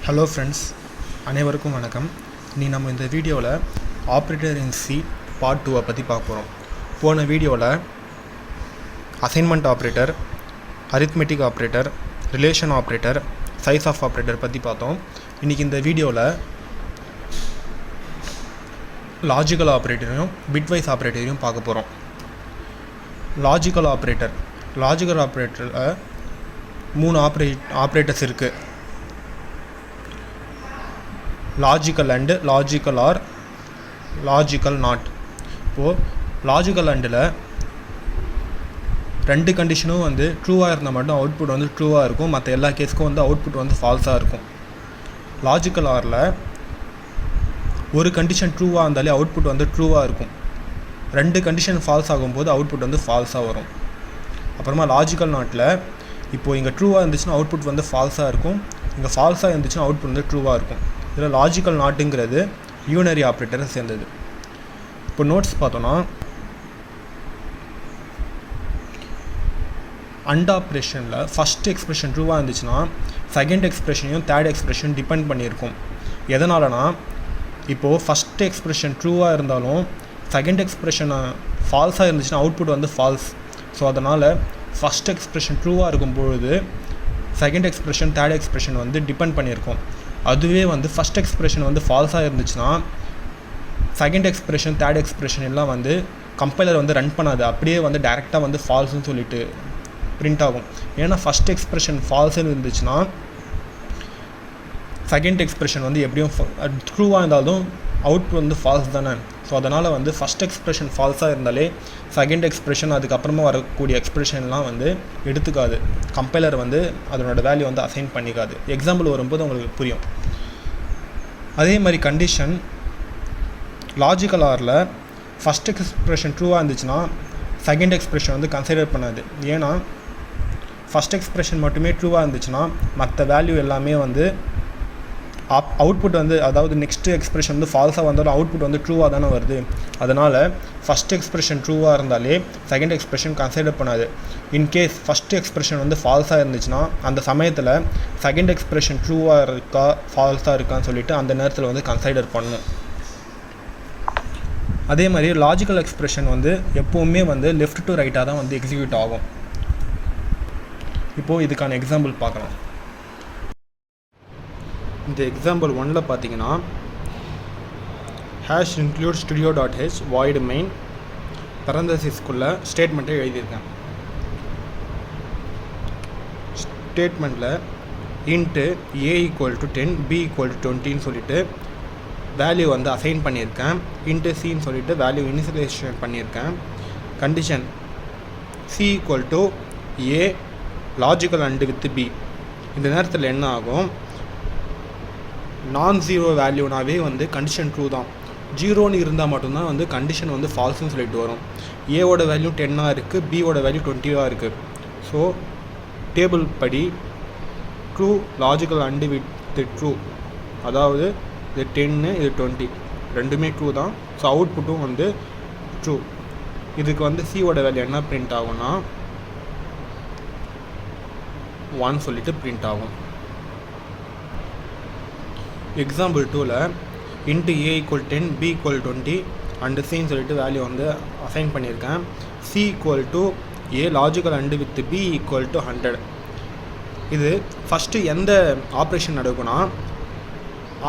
Hello friends, அனைவருக்கும் வணக்கம். நீ நம்ம இந்த வீடியோவில் ஆப்ரேட்டர் இன் சி பார்ட் 2 பற்றி பார்க்க போகிறோம். போன வீடியோவில் assignment operator, arithmetic operator, relation operator, size of operator பற்றி பார்த்தோம். இன்றைக்கி இந்த வீடியோவில் லாஜிக்கல் ஆப்ரேட்டரையும் பிட்வைஸ் ஆப்ரேட்டரையும் பார்க்க போகிறோம். லாஜிக்கல் ஆப்ரேட்டரில் 3 ஆப்ரேட்டர்ஸ் இருக்குது. Logical and, logical or, logical not. இப்போது லாஜிக்கல் அண்டில் 2 கண்டிஷனும் ட்ரூவாக இருந்தால் மட்டும் அவுட்புட் ட்ரூவாக இருக்கும். மற்ற எல்லா கேஸுக்கும் அவுட்புட் ஃபால்ஸாக இருக்கும். லாஜிக்கல் ஆரில் ஒரு கண்டிஷன் ட்ரூவாக இருந்தாலே அவுட்புட் ட்ரூவாக இருக்கும். 2 கண்டிஷன் ஃபால்ஸ் ஆகும்போது அவுட்புட் ஃபால்ஸாக வரும். அப்புறமா லாஜிக்கல் நாட்டில் இப்போது இங்கே ட்ரூவாக இருந்துச்சுன்னா அவுட்புட் ஃபால்ஸாக இருக்கும். இங்கே ஃபால்ஸாக இருந்துச்சுன்னா அவுட்புட் ட்ரூவாக இருக்கும். இதில் லாஜிக்கல் நாட்டுங்கிறது யூனரி ஆப்ரேட்டரை சேர்ந்தது. இப்போ நோட்ஸ் பார்த்தோன்னா, அண்ட் ஆப்ரேஷனில் ஃபஸ்ட் எக்ஸ்பிரஷன் ட்ரூவாக இருந்துச்சுன்னா செகண்ட் எக்ஸ்பிரஷனையும் தேர்ட் எக்ஸ்பிரஷன் டிபெண்ட் பண்ணியிருக்கும். எதனாலனா, இப்போது ஃபஸ்ட் எக்ஸ்பிரஷன் ட்ரூவாக இருந்தாலும் செகண்ட் எக்ஸ்பிரஷனை ஃபால்ஸாக இருந்துச்சுன்னா அவுட்புட் ஃபால்ஸ். ஸோ அதனால் ஃபஸ்ட் எக்ஸ்பிரஷன் ட்ரூவாக இருக்கும்பொழுது second expression third expression depend பண்ணியிருக்கும். அதுவே ஃபஸ்ட் எக்ஸ்பிரஷன் ஃபால்ஸாக இருந்துச்சுன்னா செகண்ட் எக்ஸ்பிரஷன் தேர்ட் எக்ஸ்பிரஷன் எல்லாம் கம்பைலர் ரன் பண்ணாது. அப்படியே டேரெக்டாக ஃபால்ஸ்னு சொல்லிட்டு பிரிண்ட் ஆகும். ஏன்னா ஃபஸ்ட் எக்ஸ்பிரஷன் ஃபால்ஸ்ன்னு இருந்துச்சுன்னா செகண்ட் எக்ஸ்பிரஷன் எப்படியும் ட்ரூவாக இருந்தாலும் அவுட்புட் ஃபால்ஸ் தானே. ஸோ அதனால் ஃபஸ்ட் எக்ஸ்பிரஷன் ஃபால்ஸாக இருந்தாலே செகண்ட் எக்ஸ்பிரஷன் அதுக்கப்புறமா வரக்கூடிய எக்ஸ்பிரஷன்லாம் எடுத்துக்காது. கம்பைலர் அதனோட வேல்யூ அசைன் பண்ணிக்காது. எக்ஸாம்பிள் வரும்போது உங்களுக்கு புரியும். அதே மாதிரி கண்டிஷன் லாஜிக்கல் ஆரில் ஃபஸ்ட் எக்ஸ்பிரஷன் ட்ரூவாக இருந்துச்சுன்னா செகண்ட் எக்ஸ்பிரஷன் கன்சிடர் பண்ணாது. ஏன்னா ஃபஸ்ட் எக்ஸ்பிரஷன் மட்டுமே ட்ரூவாக இருந்துச்சுன்னா மற்ற வேல்யூ எல்லாமே அவுட்புட் அதாவது நெக்ஸ்ட் எக்ஸ்பிரஷன் ஃபால்ஸாக வந்தாலும் அவுட்புட் ட்ரூவாக தானே வருது. அதனால் ஃபஸ்ட் எக்ஸ்பிரஷன் ட்ரூவாக இருந்தாலே செகண்ட் எக்ஸ்பிரஷன் கன்சிடர் பண்ணாது. இன்கேஸ் ஃபஸ்ட் எக்ஸ்பிரஷன் ஃபால்ஸாக இருந்துச்சுன்னா அந்த சமயத்தில் செகண்ட் எக்ஸ்பிரஷன் ட்ரூவாக இருக்கா ஃபால்ஸாக இருக்கான்னு சொல்லிட்டு அந்த நேரத்தில் கன்சிடர் பண்ணணும். அதே மாதிரி லாஜிக்கல் எக்ஸ்பிரஷன் எப்போவுமே லெஃப்ட் டு ரைட்டாக தான் எக்ஸிக்யூட் ஆகும். இப்போது இதுக்கான எக்ஸாம்பிள் பார்க்கலாம். இந்த எக்ஸாம்பிள் 1ல் பார்த்தீங்கன்னா hash include studio.h void main பரந்தசிஸ்குள்ள ஸ்டேட்மெண்ட்டை எழுதியிருக்கேன். ஸ்டேட்மெண்ட்டில் இன்ட்டு a = 10 b = 20ன்னு சொல்லிட்டு வேல்யூ அசைன் பண்ணியிருக்கேன். இன்ட்டு சின்னு சொல்லிட்டு வேல்யூ இனிஷியலைசேஷன் பண்ணியிருக்கேன். Condition c = a logical and with b. இந்த நேரத்தில் என்ன ஆகும், நான் ஜீரோ வேல்யூனாவே கண்டிஷன் ட்ரூ தான். ஜீரோன்னு இருந்தால் மட்டும்தான் கண்டிஷன் ஃபால்ஸ்னு சொல்லிட்டு வரும். ஏவோட வேல்யூ 10ஆக இருக்குது, பியோட வேல்யூ 20ஆக இருக்குது. ஸோ டேபிள் படி true logical and with true, அதாவது இது 10 இது 20 ரெண்டுமே ட்ரூ தான். ஸோ அவுட்புட்டும் ட்ரூ. இதுக்கு சியோட வேல்யூ என்ன பிரிண்ட் ஆகும்னா 1 சொல்லிட்டு பிரிண்ட் ஆகும். எக்ஸாம்பிள் 2ல் இன்ட்டு a = 10 b = 20 அண்டு சின்னு சொல்லிட்டு வேல்யூ அசைன் பண்ணியிருக்கேன். c = a logical and with b = 100. இது ஃபஸ்ட்டு எந்த ஆப்ரேஷன் நடக்கும்னா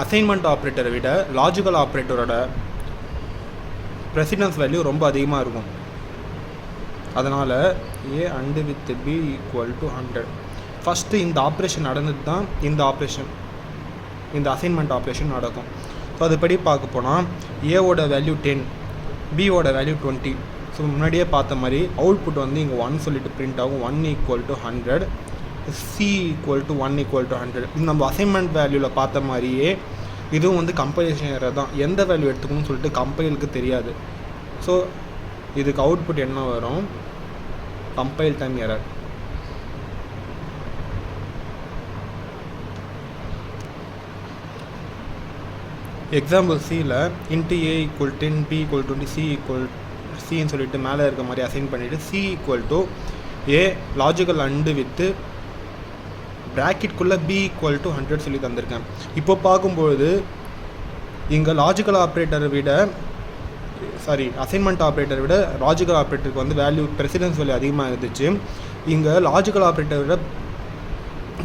அசைன்மெண்ட் ஆப்ரேட்டரை விட லாஜிக்கல் ஆப்ரேட்டரோட ப்ரெசிடென்ஸ் வேல்யூ ரொம்ப அதிகமாக இருக்கும். அதனால் a and with b = 100. First இந்த ஆப்ரேஷன் நடந்தது தான் இந்த அசைன்மெண்ட் ஆப்ரேஷன் நடக்கும். ஸோ அதுபடி பார்க்க போனால் ஏவோட வேல்யூ 10, பியோட வேல்யூ 20. ஸோ முன்னாடியே பார்த்த மாதிரி அவுட்புட் இங்கே 1 சொல்லிட்டு பிரிண்ட் ஆகும். 1 = 100, c = 1 = 100. இது நம்ம அசைன்மெண்ட் வேல்யூவில் பார்த்த மாதிரியே இதுவும் கம்பைலேஷன் எரர் தான். எந்த வேல்யூ எடுத்துக்கணும்னு சொல்லிட்டு கம்பைலுக்கு தெரியாது. ஸோ இதுக்கு அவுட்புட் என்ன வரும், கம்பைல் டைம் எரர். எக்ஸாம்பிள் சியில் இன்ட்டு a = 10 b = 20 சின்னு சொல்லிட்டு மேலே இருக்க மாதிரி அசைன் பண்ணிவிட்டு c = a logical and with ப்ராக்கெட்குள்ளே b ஈக்குவல் டு 100 சொல்லி தந்திருக்கேன். இப்போ பார்க்கும்பொழுது இங்கே லாஜிக்கல் ஆப்ரேட்டரை விட அசைன்மெண்ட் ஆப்ரேட்டரை விட லாஜிக்கல் ஆப்ரேட்டருக்கு வந்து வேல்யூ ப்ரெசிடென்ஸ் வேல்யூ அதிகமாக இருந்துச்சு. இங்கே லாஜிக்கல் ஆப்ரேட்டரை விட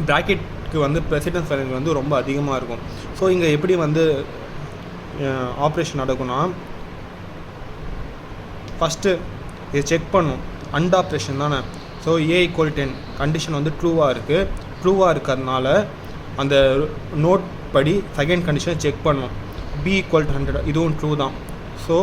ப்ராக்கெட்டுக்கு வந்து ப்ரெசிடென்ஸ் வேல்யூ வந்து ரொம்ப அதிகமாக இருக்கும். ஸோ இங்கே எப்படி வந்து ஆப்ரேஷன் நடக்கும்னா, ஃபஸ்ட்டு இதை செக் பண்ணும். அண்ட் ஆப்ரேஷன் தானே. ஸோ a ஈக்குவல் 10 கண்டிஷன் வந்து ட்ரூவாக இருக்குது. ட்ரூவாக இருக்கிறதுனால அந்த நோட் படி செகண்ட் கண்டிஷனை செக் பண்ணும். b ஈக்குவல் டு 100 இதுவும் ட்ரூ தான். ஸோ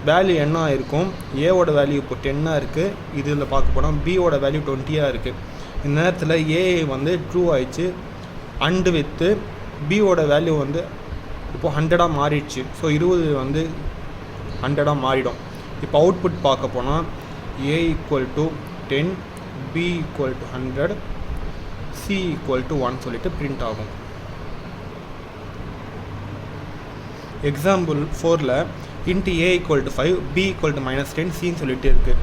வேல்யூ என்ன இருக்கும், ஏவோட வேல்யூ இப்போ 10 இருக்குது. இதில் பார்க்க போனால் பியோட வேல்யூ 20 இருக்குது. இந்த நேரத்தில் ஏ வந்து ட்ரூ ஆயிடுச்சு. அண்டு வித்து பியோட வேல்யூ வந்து இப்போது 100 மாறிடுச்சு. ஸோ 20 வந்து 100 மாறிடும். இப்போ அவுட்புட் பார்க்க போனால் a equal to 10, b equal to 100, c equal to 1 சொல்லிட்டு பிரிண்ட் ஆகும். எக்ஸாம்பிள் 4ல் int a equal to 5, b equal to -10, சின்னு சொல்லிட்டு இருக்குது.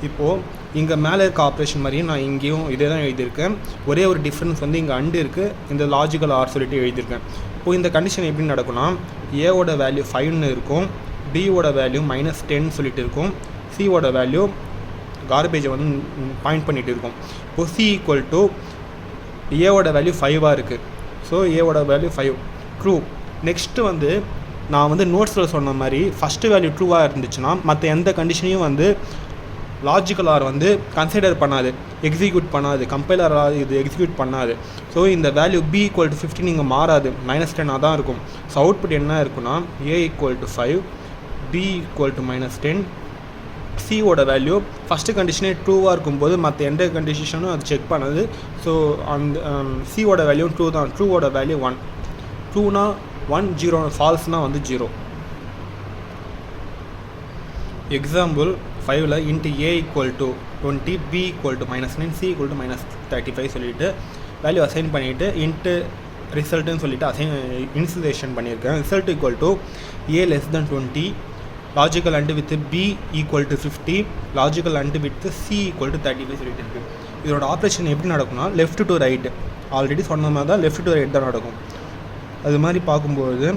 இப்போது இங்கே மேலே இருக்க ஆப்ரேஷன் மாதிரியும் நான் இங்கேயும் இதே தான் எழுதியிருக்கேன். ஒரே ஒரு டிஃப்ரென்ஸ் வந்து இங்கே அண்டு இருக்குது, இந்த லாஜிக்கல் ஆர் சொல்லிட்டு எழுதியிருக்கேன். இப்போது இந்த கண்டிஷன் எப்படி நடக்கும்னா, ஏவோட வேல்யூ 5ன்னு இருக்கும், பியோட வேல்யூ -10 சொல்லிட்டு இருக்கும், சியோட வேல்யூ கார்பேஜை வந்து பாயிண்ட் பண்ணிகிட்டு இருக்கும். இப்போது சி ஈக்குவல் டு ஏவோட வேல்யூ 5ஆக இருக்குது. ஸோ ஏவோட வேல்யூ 5 ட்ரூ. நெக்ஸ்ட்டு வந்து நான் வந்து நோட்ஸில் சொன்ன மாதிரி ஃபஸ்ட்டு வேல்யூ ட்ரூவாக இருந்துச்சுன்னா மற்ற எந்த கண்டிஷனையும் வந்து லாஜிக்கல் ஆர் வந்து கன்சிடர் பண்ணாது, எக்ஸிக்யூட் பண்ணாது, கம்பைலர் இது எக்ஸிக்யூட் பண்ணாது. ஸோ இந்த வேல்யூ b ஈக்குவல் டு 15 இங்கே மாறாது, -10 தான் இருக்கும். ஸோ அவுட்புட் என்ன இருக்குன்னா a equal to 5, b equal to -10, சியோட வேல்யூ ஃபஸ்ட்டு கண்டிஷனே ட்ரூவாக இருக்கும்போது மற்ற எந்த கண்டிஷனும் அது செக் பண்ணாது. ஸோ அந்த சியோட வேல்யூ ட்ரூ தான். ட்ரூவோட வேல்யூ 1, ட்ரூனா 1, 0 ஃபால்ஸ்னால் வந்து 0. எக்ஸாம்பிள் 5ல் int a equal to 20, b equal to -9, c equal to -35 சொல்லிவிட்டு வேல்யூ அசைன் பண்ணிவிட்டு இன்ட்டு ரிசல்ட்டுன்னு சொல்லிவிட்டு இன்சுலேஷன் பண்ணியிருக்கேன். Result equal to a less than 20, logical and with b equal to 50, logical and with c equal to 35 சொல்லிட்டு இருக்குது. இதோட operation எப்படி நடக்கும்னா லெஃப்ட் டு ரைட், ஆல்ரெடி சொன்ன மாதிரி தான் லெஃப்ட் டு ரைட் தான் நடக்கும். அது மாதிரி பார்க்கும்போது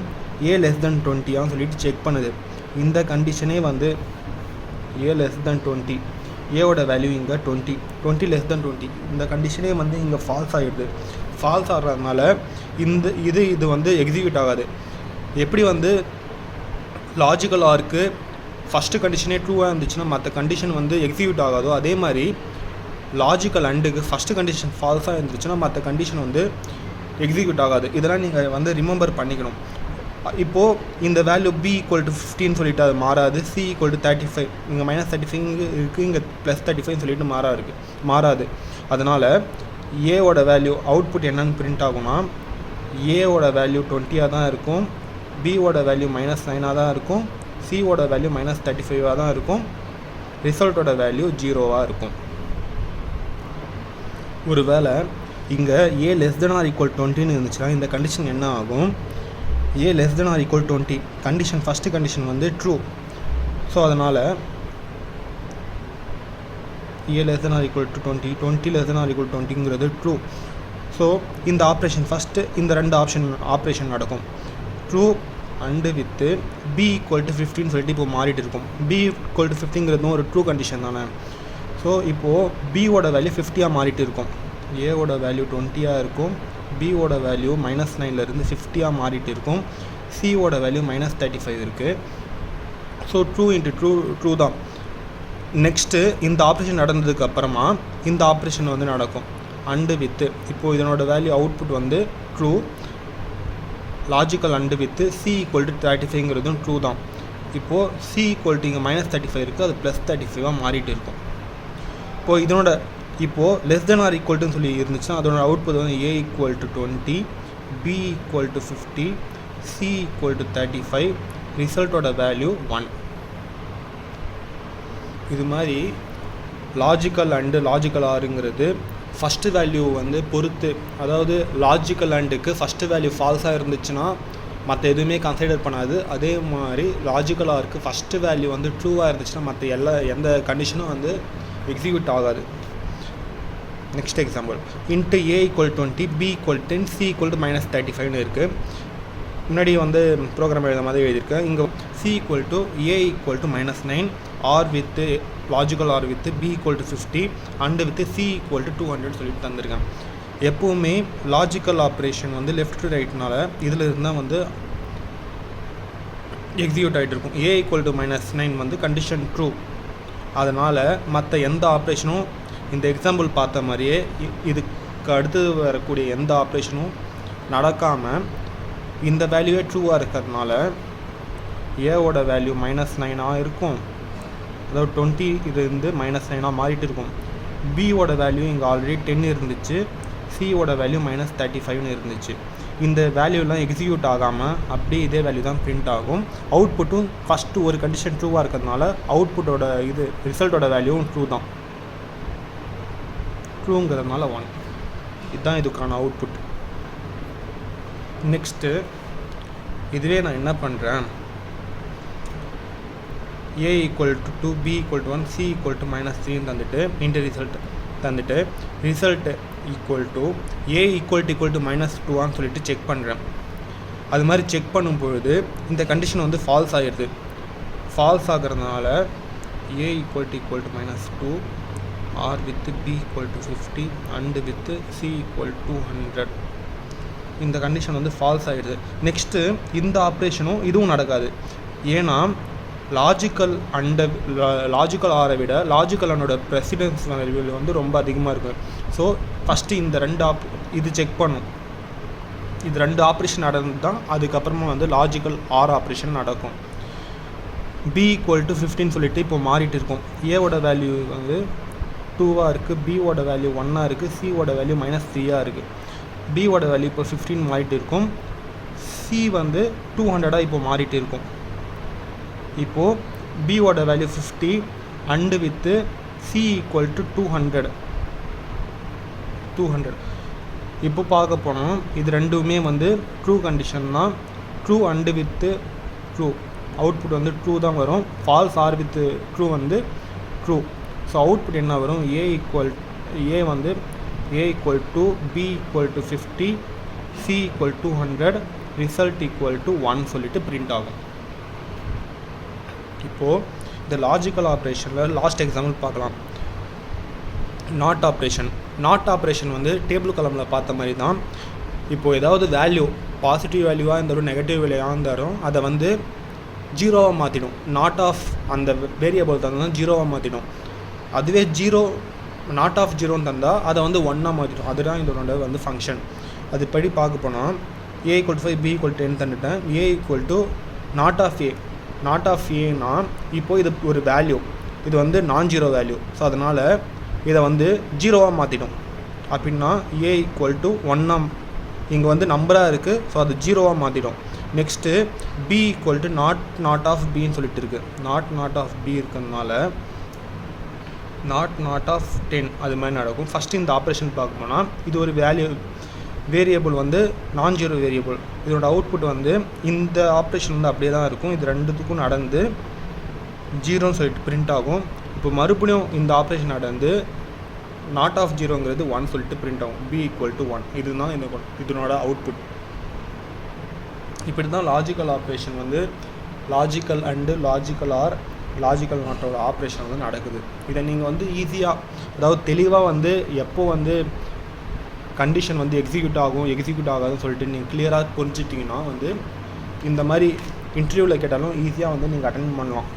a லெஸ் தென் 20 சொல்லிட்டு செக் பண்ணுது. இந்த கண்டிஷனே வந்து a லெஸ் தென் 20, ஏவோட வேல்யூ இங்கே 20 லெஸ் தென் 20, இந்த கண்டிஷனே வந்து இங்கே ஃபால்ஸ் ஆகிடுது. ஃபால்ஸ் ஆகிறதுனால இது வந்து எக்ஸிக்யூட் ஆகாது. எப்படி வந்து லாஜிக்கல் ஆருக்கு ஃபஸ்ட்டு கண்டிஷனே ட்ரூவாக இருந்துச்சுன்னா மற்ற கண்டிஷன் வந்து எக்ஸிக்யூட் ஆகாதோ, அதே மாதிரி லாஜிக்கல் அண்டுக்கு ஃபஸ்ட்டு கண்டிஷன் ஃபால்ஸாக இருந்துச்சுன்னா மற்ற கண்டிஷன் வந்து எக்ஸிக்யூட் ஆகாது. இதெல்லாம் நீங்கள் வந்து ரிமெம்பர் பண்ணிக்கணும். இப்போது இந்த வேல்யூ b ஈக்குவல் டு 15 சொல்லிட்டு அது மாறாது, c ஈக்குவல் டு 35, இங்கே -35 இருக்குது, இங்கே +35 சொல்லிட்டு மாறாது. அதனால் ஏவோட வேல்யூ அவுட்புட் என்னன்னு பிரிண்ட் ஆகும்னா ஏவோட வேல்யூ 20 தான் இருக்கும், பியோட வேல்யூ -9 தான் இருக்கும், சியோட வேல்யூ -35 தான் இருக்கும், ரிசல்ட்டோட வேல்யூ 0 இருக்கும். ஒரு வேளை இங்கே a less than or equal 20ன்னு இருந்துச்சுன்னா இந்த கண்டிஷன் என்ன ஆகும், a less than or equal 20 condition first condition வந்து ட்ரூ. ஸோ அதனால் a less than or equal to 20 less than or equal 20ங்கிறது ட்ரூ. ஸோ இந்த ஆப்ரேஷன் ஃபஸ்ட்டு இந்த ரெண்டு ஆப்ரேஷன் நடக்கும். True and with b equal to 15 சொல்லிட்டு இப்போ மாறிட்டு இருக்கும். b ஈக்குவல் டு 50ங்கிறதும் ஒரு ட்ரூ கண்டிஷன் தானே. ஸோ இப்போது பியோட வேல்யூ 50 மாறிட்டு இருக்கும், ஏவோட வேல்யூ 20 இருக்கும், பியோட வேல்யூ -9லேருந்து 50 மாறிட்டு இருக்கும், சியோட வேல்யூ -35 இருக்குது. ஸோ ட்ரூ இன்ட்டு ட்ரூ தான். நெக்ஸ்ட்டு இந்த ஆப்ரேஷன் நடந்ததுக்கு அப்புறமா இந்த ஆப்ரேஷன் வந்து நடக்கும் அண்டு வித்து. இப்போது இதனோட வேல்யூ அவுட்புட் வந்து true, logical and with c equal to 35ங்கிறதும் ட்ரூ தான். இப்போது c ஈக்குவல் டு இங்கே -35 இருக்குது, அது +35 மாறிட்டு இருக்கும். இப்போது லெஸ் தென் ஆர் ஈக்குவல்ட்டுன்னு சொல்லி இருந்துச்சுன்னா அதோட அவுட்புட் வந்து a equal to 20, b equal to 50, c equal to 35, ரிசல்ட்டோட வேல்யூ 1. இது மாதிரி லாஜிக்கல் அண்டு லாஜிக்கல் ஆருங்கிறது ஃபஸ்ட்டு வேல்யூ வந்து பொறுத்து, அதாவது லாஜிக்கல் அண்டுக்கு ஃபஸ்ட்டு வேல்யூ ஃபால்ஸாக இருந்துச்சுன்னா மற்ற எதுவுமே கன்சிடர் பண்ணாது. அதே மாதிரி லாஜிக்கல் ஆருக்கு ஃபஸ்ட்டு வேல்யூ வந்து ட்ரூவாக இருந்துச்சுன்னா மற்ற எந்த கண்டிஷனும் வந்து எக்ஸிக்யூட் ஆகாது. Next example int A equal 20 B equal 10 C equal to -35 இருக்குது. முன்னாடி வந்து ப்ரோக்ராம் எழுத மாதிரி எழுதியிருக்கேன். இங்கே C equal to A equal to -9 or with logical or with B equal to 50 and with C equal to 200 சொல்லிட்டு தந்திருக்கேன். எப்போவுமே லாஜிக்கல் ஆப்ரேஷன் வந்து லெஃப்ட் டு ரைட்னால இதில் இருந்தால் வந்து எக்ஸிக்யூட் ஆகிட்டு இருக்கும். ஏ ஈக்குவல் டு -9 வந்து கண்டிஷன் ட்ரூ. அதனால் மற்ற எந்த ஆப்ரேஷனும் இந்த எக்ஸாம்பிள் பார்த்த மாதிரியே இதுக்கு அடுத்து வரக்கூடிய எந்த ஆப்ரேஷனும் நடக்காமல் இந்த வேல்யூவே ட்ரூவாக இருக்கிறதுனால ஏவோட வேல்யூ -9 இருக்கும். அதாவது 20 இருந்து -9 மாறிட்டு இருக்கும். பியோட வேல்யூ இங்கே ஆல்ரெடி 10 இருந்துச்சு, சியோட வேல்யூ -35 இருந்துச்சு. இந்த வேல்யூலாம் எக்ஸிக்யூட் ஆகாமல் அப்படியே இதே வேல்யூ தான் பிரிண்ட் ஆகும். அவுட்புட்டும் ஃபஸ்ட்டு ஒரு கண்டிஷன் ட்ரூவாக இருக்கிறதுனால அவுட்புட்டோட ரிசல்ட்டோட வேல்யூவும் ட்ரூ தான். ட்ரூங்கிறதுனால 1. இதுதான் இதுக்கான அவுட்புட். நெக்ஸ்ட்டு இதுவே நான் என்ன பண்ணுறேன், A equal to 2 B equal to 1 C equal to -3 தந்துட்டு இன்ட்டு ரிசல்ட் தந்துட்டு result equal to A equal to -2 சொல்லிட்டு செக் பண்ணுறேன். அது மாதிரி செக் பண்ணும்பொழுது இந்த கண்டிஷன் வந்து ஃபால்ஸ் ஆகிடுது. ஃபால்ஸ் ஆகிறதுனால A equal to -2 or with B equal to 50 and with C equal 200 இந்த கண்டிஷன் வந்து ஃபால்ஸ் ஆகிடுது. நெக்ஸ்ட்டு இந்த ஆப்ரேஷனும் இதுவும் நடக்காது. ஏன்னா லாஜிக்கல் ஆரை விட லாஜிக்கல் அண்டோட ப்ரெசிடென்ஸ் வேல்யூ வந்து ரொம்ப அதிகமாக இருக்குது. ஸோ ஃபஸ்ட்டு இந்த இது செக் பண்ணும். இது 2 ஆப்ரேஷன் நடந்து தான் அதுக்கப்புறமா வந்து லாஜிக்கல் ஆர் ஆப்ரேஷன் நடக்கும். பி ஈக்குவல் டு 15 சொல்லிட்டு இப்போ மாறிட்டு இருக்கும். ஏவோட வேல்யூ வந்து 2 இருக்குது, பியோட வேல்யூ 1 இருக்குது, சியோட வேல்யூ -3 இருக்குது. பியோட வேல்யூ இப்போ 15 மாறிட்டு இருக்கும், சி வந்து 200 இப்போ மாறிட்டு இருக்கும். இப்போது பியோட value 50 and with C equal to 200. இப்போ பார்க்க போனோம், இது ரெண்டுமே வந்து ட்ரூ கண்டிஷன் தான். True and with true output வந்து ட்ரூ தான் வரும். ஃபால்ஸ் ஆர் வித்து ட்ரூ வந்து ட்ரூ. ஸோ அவுட்புட் என்ன வரும், A equal to B equal to 50 C equal 200 result equal to 1 சொல்லிட்டு பிரிண்ட் ஆகும். இப்போது இந்த லாஜிக்கல் ஆப்ரேஷனில் லாஸ்ட் எக்ஸாம்பிள் பார்க்கலாம். நாட் ஆப்ரேஷன் வந்து டேபிள் காலமில் பார்த்த மாதிரி தான். இப்போது ஏதாவது வேல்யூ பாசிட்டிவ் வேல்யூவாக இருந்தாலும் நெகட்டிவ் வேல்யூவாக இருந்தாலும் அதை வந்து ஜீரோவாக மாற்றிடும். நாட் ஆஃப் அந்த வேரியபிள் தந்தால் ஜீரோவாக மாற்றிடும். அதுவே நாட் ஆஃப் ஜீரோன்னு தந்தால் அதை வந்து 1 மாற்றிடும். அதுதான் இதோட வந்து ஃபங்க்ஷன். அது படி பார்க்க போனால் A equal to 5 B equal 10 தந்துட்டேன். A equal to not of ஏனா இப்போது இது ஒரு வேல்யூ, இது வந்து நான்-ஜீரோ வேல்யூ. ஸோ அதனால் இதை வந்து ஜீரோவாக மாற்றிடும். அப்படின்னா ஏ ஈக்குவல் டு 1 இங்கே வந்து நம்பராக இருக்குது. ஸோ அது ஜீரோவாக மாற்றிடும். Next B equal to not of பின்னு சொல்லிட்டு இருக்குது. நாட் ஆஃப் பி இருக்கிறதுனால நாட் ஆஃப் 10 அது மாதிரி நடக்கும். ஃபஸ்ட்டு இந்த ஆப்ரேஷன் பார்க்க போனால் இது ஒரு வேரியபிள் வந்து நான்-ஜீரோ வேரியபிள். இதோட அவுட்புட் வந்து இந்த ஆப்ரேஷன் வந்து அப்படியே தான் இருக்கும். இது ரெண்டுத்துக்கும் நடந்து 0ன்னு சொல்லிட்டு பிரிண்ட் ஆகும். இப்போ மறுபடியும் இந்த ஆப்ரேஷன் நடந்து நாட் ஆஃப் 0ங்கிறது 1 சொல்லிட்டு பிரிண்ட் ஆகும். பி ஈக்குவல் டு 1 இதுதான் இதனோட அவுட்புட். இப்படி தான் லாஜிக்கல் ஆப்ரேஷன் வந்து logical and logical or logical நாட்டோட ஆப்ரேஷன் வந்து நடக்குது. இதை நீங்கள் வந்து ஈஸியாக, அதாவது தெளிவாக வந்து எப்போ வந்து கண்டிஷன் வந்து எக்ஸிக்யூட் ஆகாதுன்னு சொல்லிட்டு நீங்கள் கிளியராக புரிஞ்சிட்டிங்கன்னா வந்து இந்த மாதிரி இன்டர்வியூவில் கேட்டாலும் ஈஸியாக வந்து நீங்கள் அட்டென்ட் பண்ணலாம்.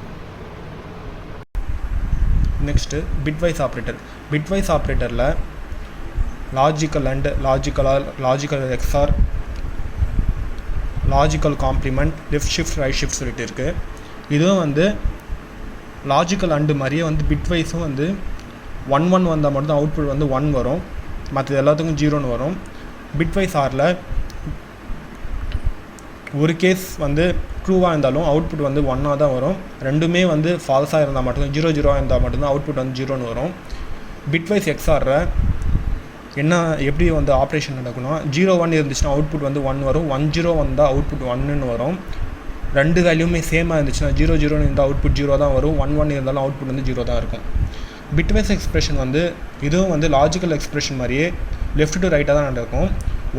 நெக்ஸ்ட்டு பிட்வைஸ் ஆப்ரேட்டரில் logical and logical XOR, logical complement, left shift right shift சொல்லிட்டு இருக்குது. இதுவும் வந்து லாஜிக்கல் அண்டு மாதிரியே வந்து பிட்வைஸும் வந்து 1 வந்தால் மட்டும்தான் அவுட்புட் வந்து 1 வரும், மற்றது எல்லாத்துக்கும் 0ன்னு வரும். பிட்வைஸ் ஆரில் ஒரு கேஸ் வந்து ட்ரூவாக இருந்தாலும் அவுட்புட் வந்து 1 தான் வரும். ரெண்டுமே வந்து ஃபால்ஸாக இருந்தால் மட்டும்தான் 0 இருந்தால் மட்டும்தான் அவுட்புட் வந்து 0ன்னு வரும். பிட்வைஸ் எக்ஸ்ஆரில் எப்படி வந்து ஆப்ரேஷன் நடக்கும்னா 0-1 இருந்துச்சுன்னா அவுட்புட் வந்து 1 வரும், 1-0 வந்தால் அவுட்புட் 1ன்னு வரும். ரெண்டு வேல்யூமே சேமாக இருந்துச்சுன்னா 0-0ன்னு இருந்தால் அவுட்புட் 0 தான் வரும், 1-1 இருந்தாலும் அவுட்புட் வந்து 0 தான் இருக்கும். பிட்வைஸ் எக்ஸ்பிரஷன் வந்து இதுவும் வந்து லாஜிக்கல் எக்ஸ்பிரஷன் மாதிரியே லெஃப்ட் டு ரைட்டாக தான் நடக்கும்.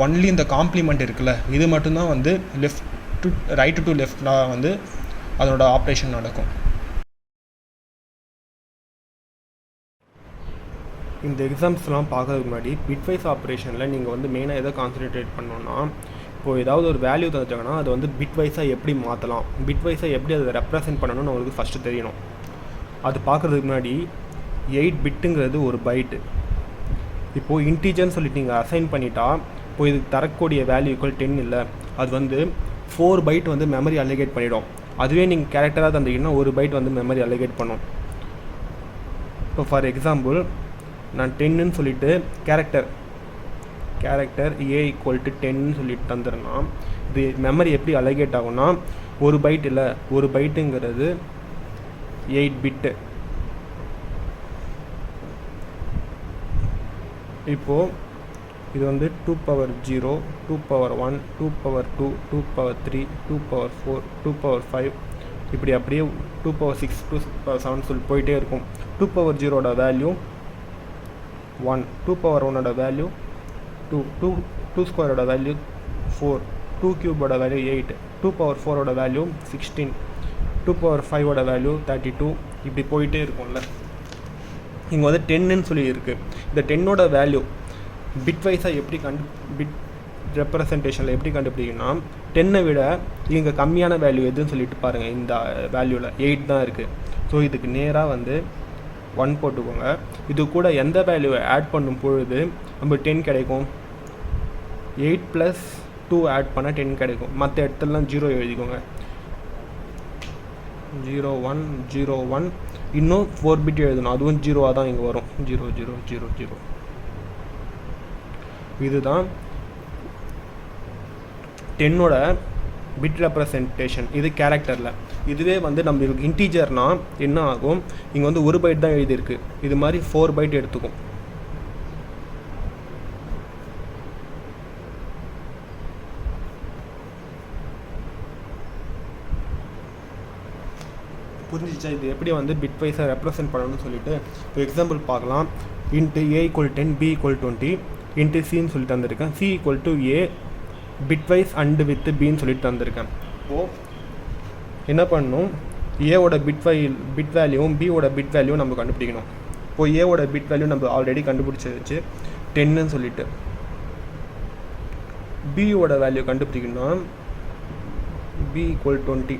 ஒன்லி இந்த காம்ப்ளிமெண்ட் இருக்குல்ல, இது மட்டும்தான் வந்து லெஃப்ட் டு ரைட்டு டு லெஃப்டாக வந்து அதனோட ஆப்ரேஷன் நடக்கும். இந்த எக்ஸாம்ஸ்லாம் பார்க்கறதுக்கு முன்னாடி பிட்வைஸ் ஆப்ரேஷனில் நீங்கள் வந்து மெயினாக எதை கான்சன்ட்ரேட் பண்ணோன்னா, இப்போது ஏதாவது ஒரு வேல்யூ தந்துட்டாங்கன்னா அதை வந்து பிட்வைஸாக எப்படி மாற்றலாம், பிட்வைஸாக எப்படி அதை ரெப்ரசென்ட் பண்ணணும்னு உங்களுக்கு ஃபஸ்ட்டு தெரியணும். அது பார்க்குறதுக்கு முன்னாடி 8 பிட்டுங்கிறது ஒரு பைட்டு. இப்போது இன்டீஜர்னு சொல்லிட்டு நீங்கள் அசைன் பண்ணிட்டா, இப்போது இதுக்கு தரக்கூடிய வேல்யூ ஈக்குவல் 10 இல்லை, அது வந்து 4 பைட் வந்து மெமரி அலோகேட் பண்ணிடும். அதுவே நீங்கள் கேரக்டராக தந்தீங்கன்னா ஒரு பைட் வந்து மெமரி அலோகேட் பண்ணும். இப்போ ஃபார் எக்ஸாம்பிள் நான் 10ன்னு சொல்லிவிட்டு கேரக்டர் A ஈக்குவல் டு 10ன்னு சொல்லிட்டு தந்துடுறேன்னா, இது மெமரி எப்படி அலோகேட் ஆகும்னா, ஒரு பைட் இல்லை, ஒரு பைட்டுங்கிறது 8 பிட்டு. இப்போது இது வந்து 2 power 0, 2 power 1, 2 power 2, 2 power 3, 2 power 4, 2 power 5, இப்படி அப்படியே 2 power 6, 2 power 7 சொல்லி போயிட்டே இருக்கும். 2 power 0ஓட வேல்யூ 1, 2 power 1ஓட வேல்யூ 2, 2 ஸ்கொயரோட வேல்யூ 4, 2 கியூபோட வேல்யூ 8, 2 power 4ஓட வேல்யூ 16, 2 power 5ஓட வேல்யூ 32, இப்படி போயிட்டே இருக்கும்ல. இங்கே வந்து 10ன்னு சொல்லி இருக்குது. இந்த 10ஓட வேல்யூ பிட்வைஸாக எப்படி பிட் ரெப்ரசன்டேஷனில் எப்படி கண்டுபிடிக்கணும்னா, 10ஐ விட இங்கே கம்மியான வேல்யூ எதுன்னு சொல்லிட்டு பாருங்கள். இந்த வேல்யூவில் 8 தான் இருக்குது. ஸோ இதுக்கு நேராக வந்து 1 போட்டுக்கோங்க. இது கூட எந்த வேல்யூவை ஆட் பண்ணும் பொழுது நம்ம 10 கிடைக்கும், 8 + 2 ஆட் பண்ணால் 10 கிடைக்கும். மற்ற இடத்துலலாம் 0 எழுதிக்கோங்க. 0 1 0 1, இன்னும் 4 பிட் எழுதணும், அதுவும் 0வாக தான் இங்கே வரும். 0 0 0 0. இதுதான் 10ஓட பிட் ரெப்ரசன்டேஷன். இது கேரக்டரில். இதுவே வந்து நம்மளுக்கு இன்டீஜர்னால் என்ன ஆகும், இங்கே வந்து ஒரு பைட் தான் எழுதியிருக்கு, இது மாதிரி 4 பைட் எடுத்துக்கும். புரிஞ்சிச்சா இது எப்படி வந்து பிட் வைஸாக ரெப்ரசென்ட் பண்ணணும்னு சொல்லிட்டு ஒரு எக்ஸாம்பிள் பார்க்கலாம். இன்ட்டு A = 10, B = 20, இன்ட்டு சின்னு சொல்லி தந்திருக்கேன். C = A bitwise and with பின்னு சொல்லிட்டு தந்திருக்கேன். இப்போது என்ன பண்ணணும், ஏவோட பிட் வேல்யூவும் பியோட பிட் வேல்யூவும் நம்ம கண்டுபிடிக்கணும். இப்போது ஏவோட பிட் வேல்யூ நம்ம ஆல்ரெடி கண்டுபிடிச்சி 10ன்னு சொல்லிட்டு, பியோட வேல்யூ கண்டுபிடிக்கணும்னா B = 20.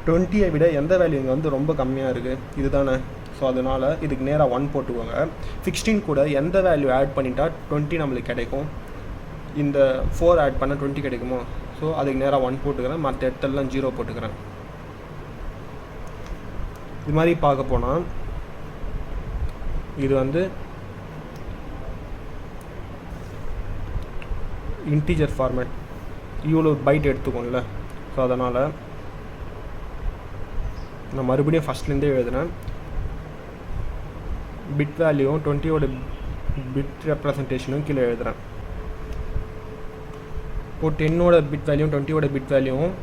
20ஐ விட எந்த வேல்யூ இங்கே வந்து ரொம்ப கம்மியாக இருக்குது, இது தானே. ஸோ அதனால் இதுக்கு நேராக 1 போட்டுக்கோங்க. 16 கூட எந்த வேல்யூ ஆட் பண்ணிட்டா 20 நம்மளுக்கு கிடைக்கும், இந்த 4 ஆட் பண்ணால் 20 கிடைக்குமோ. ஸோ அதுக்கு நேராக 1 போட்டுக்கிறேன், மற்ற இடத்துலலாம் 0 போட்டுக்கிறேன். இது மாதிரி பார்க்க போனால் இது வந்து இன்டீஜர் ஃபார்மேட், இவ்வளோ பைட் எடுத்துக்கோங்கள. ஸோ அதனால் நான் மறுபடியும் ஃபஸ்ட்லேருந்தே எழுதுனேன். பிட் வேல்யூவும் 20ஓட பிட் ரெப்ரசன்டேஷனும் கீழே எழுதுகிறேன். இப்போது 10ஓட பிட் வேல்யூவும் 20ஓட பிட் வேல்யூவும்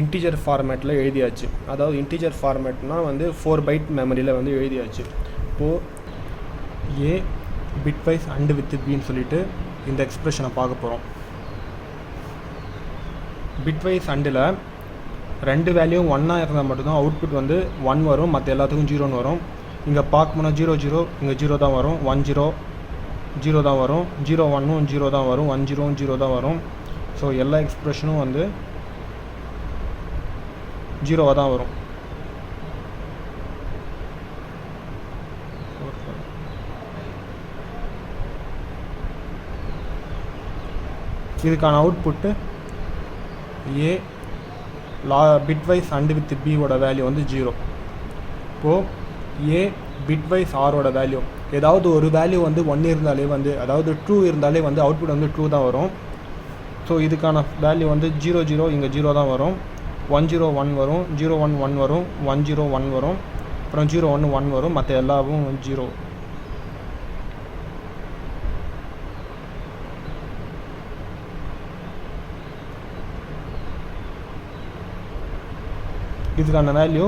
இன்டீஜர் ஃபார்மேட்டில் எழுதியாச்சு. அதாவது இன்டீஜர் ஃபார்மேட்னால் வந்து 4 பைட் மெமரியில் வந்து எழுதியாச்சு. இப்போது A பிட்வைஸ் அண்டு வித் பின்னு சொல்லிட்டு இந்த எக்ஸ்பிரஷனை பார்க்க போகிறோம். பிட்வைஸ் அண்டில் 2 வேல்யூவும் 1ஆக இருந்தால் மட்டும்தான் அவுட்புட் வந்து 1 வரும், மற்ற எல்லாத்துக்கும் 0ன்னு வரும். இங்கே பார்க்கணுன்னா 0 0, இங்கே 0 தான் வரும். 1 0 0 தான் வரும். 0 1ம் 0 தான் வரும். 1 0ம் 0 தான் வரும். ஸோ எல்லா எக்ஸ்பிரஷனும் வந்து 0வாக தான் வரும். இதுக்கான output A bitwise and with பியோட வேல்யூ வந்து 0. இப்போது A பிட்வைஸ் ஆரோட வேல்யூ ஏதாவது ஒரு வேல்யூ வந்து 1 இருந்தாலே வந்து, அதாவது ட்ரூ இருந்தாலே வந்து அவுட்புட் வந்து ட்ரூ தான் வரும். ஸோ இதுக்கான வேல்யூ வந்து 0 0, இங்கே 0 தான் வரும். 1 0 1 வரும், 0 1 1 வரும், 1 0 1 வரும், அப்புறம் 0 1 1 வரும், மற்ற எல்லாவும் 0. இதுக்கான value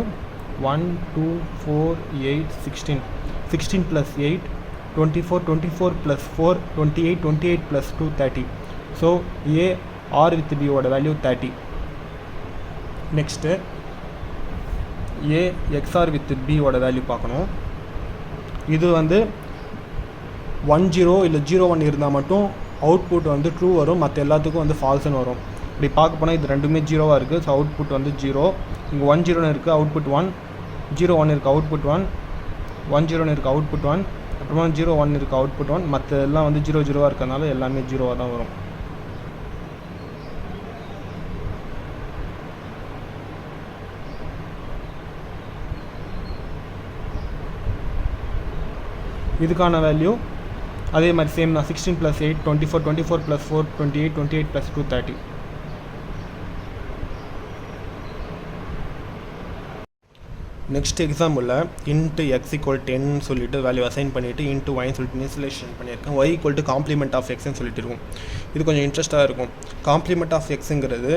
1 2 4 8 16 16 plus 8, 24, 24 plus 4, 28, 28 plus 2, 30. So A R with B ஓட value 30. Next A XR with B ஓட வேல்யூ பார்க்கணும். இது வந்து 10 இல்லை 01 இருந்தால் மட்டும் அவுட்புட் வந்து ட்ரூ வரும், மற்ற எல்லாத்துக்கும் வந்து ஃபால்ஸ்னு வரும். இப்படி பார்க்க போனால் இது ரெண்டுமே ஜீரோவாக இருக்குது. ஸோ அவுட்புட் வந்து 0. இங்கே 10 இருக்குது, அவுட்புட் 1. 01 இருக்குது, அவுட்புட் 1. 10 இருக்குது, அவுட்புட் 1. அப்புறமா 01 இருக்குது, அவுட்புட் 1. மற்ற எல்லாம் வந்து 00 இருக்கிறதுனால எல்லாமே 0வாக தான் வரும். இதுக்கான வேல்யூ அதே மாதிரி சேம் தான். 16 + 8, 24, 24 + 4, 28, 28 + 2, 30. நெக்ஸ்ட் எக்ஸாம்பிளில் இன்ட்டு எக்ஸ் ஈக்குவல் 10 சொல்லிட்டு வேல்யூ அசைன் பண்ணிவிட்டு இன்ட்டு ஒய்ன்னு சொல்லிட்டு இனிஷியலைசேஷன் பண்ணியிருக்கேன். Y equal to complement of எக்ஸ்ன்னு சொல்லிட்டு இருக்கும். இது கொஞ்சம் இன்ட்ரெஸ்ட்டாக இருக்கும். காம்ப்ளிமெண்ட் ஆஃப் எக்ஸுங்கிறது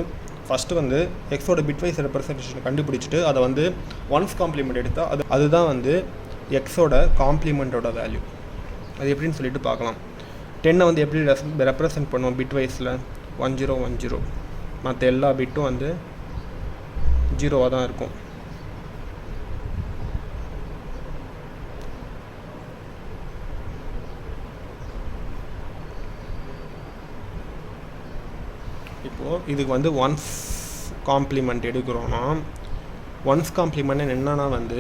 ஃபஸ்ட்டு வந்து எக்ஸோட பிட்வைஸ் ரெப்ரசன்டேஷன் கண்டுபிடிச்சிட்டு அதை வந்து ஒன்ஸ் காம்ப்ளிமெண்ட் எடுத்தால் அதுதான் வந்து எக்ஸோட காம்ப்ளிமெண்ட்டோட வேல்யூ. அது எப்படின்னு சொல்லிட்டு பார்க்கலாம். 10 வந்து எப்படி ரெப்ரசன்ட் பண்ணுவோம் பிட்வைஸில் 1010. மற்ற எல்லா பிட்டும் வந்து 0வாக தான் இருக்கும். இப்போது இதுக்கு வந்து ஒன்ஸ் காம்ப்ளிமெண்ட் எடுக்கிறோன்னா ஒன்ஸ் காம்ப்ளிமெண்ட் என்னென்னா வந்து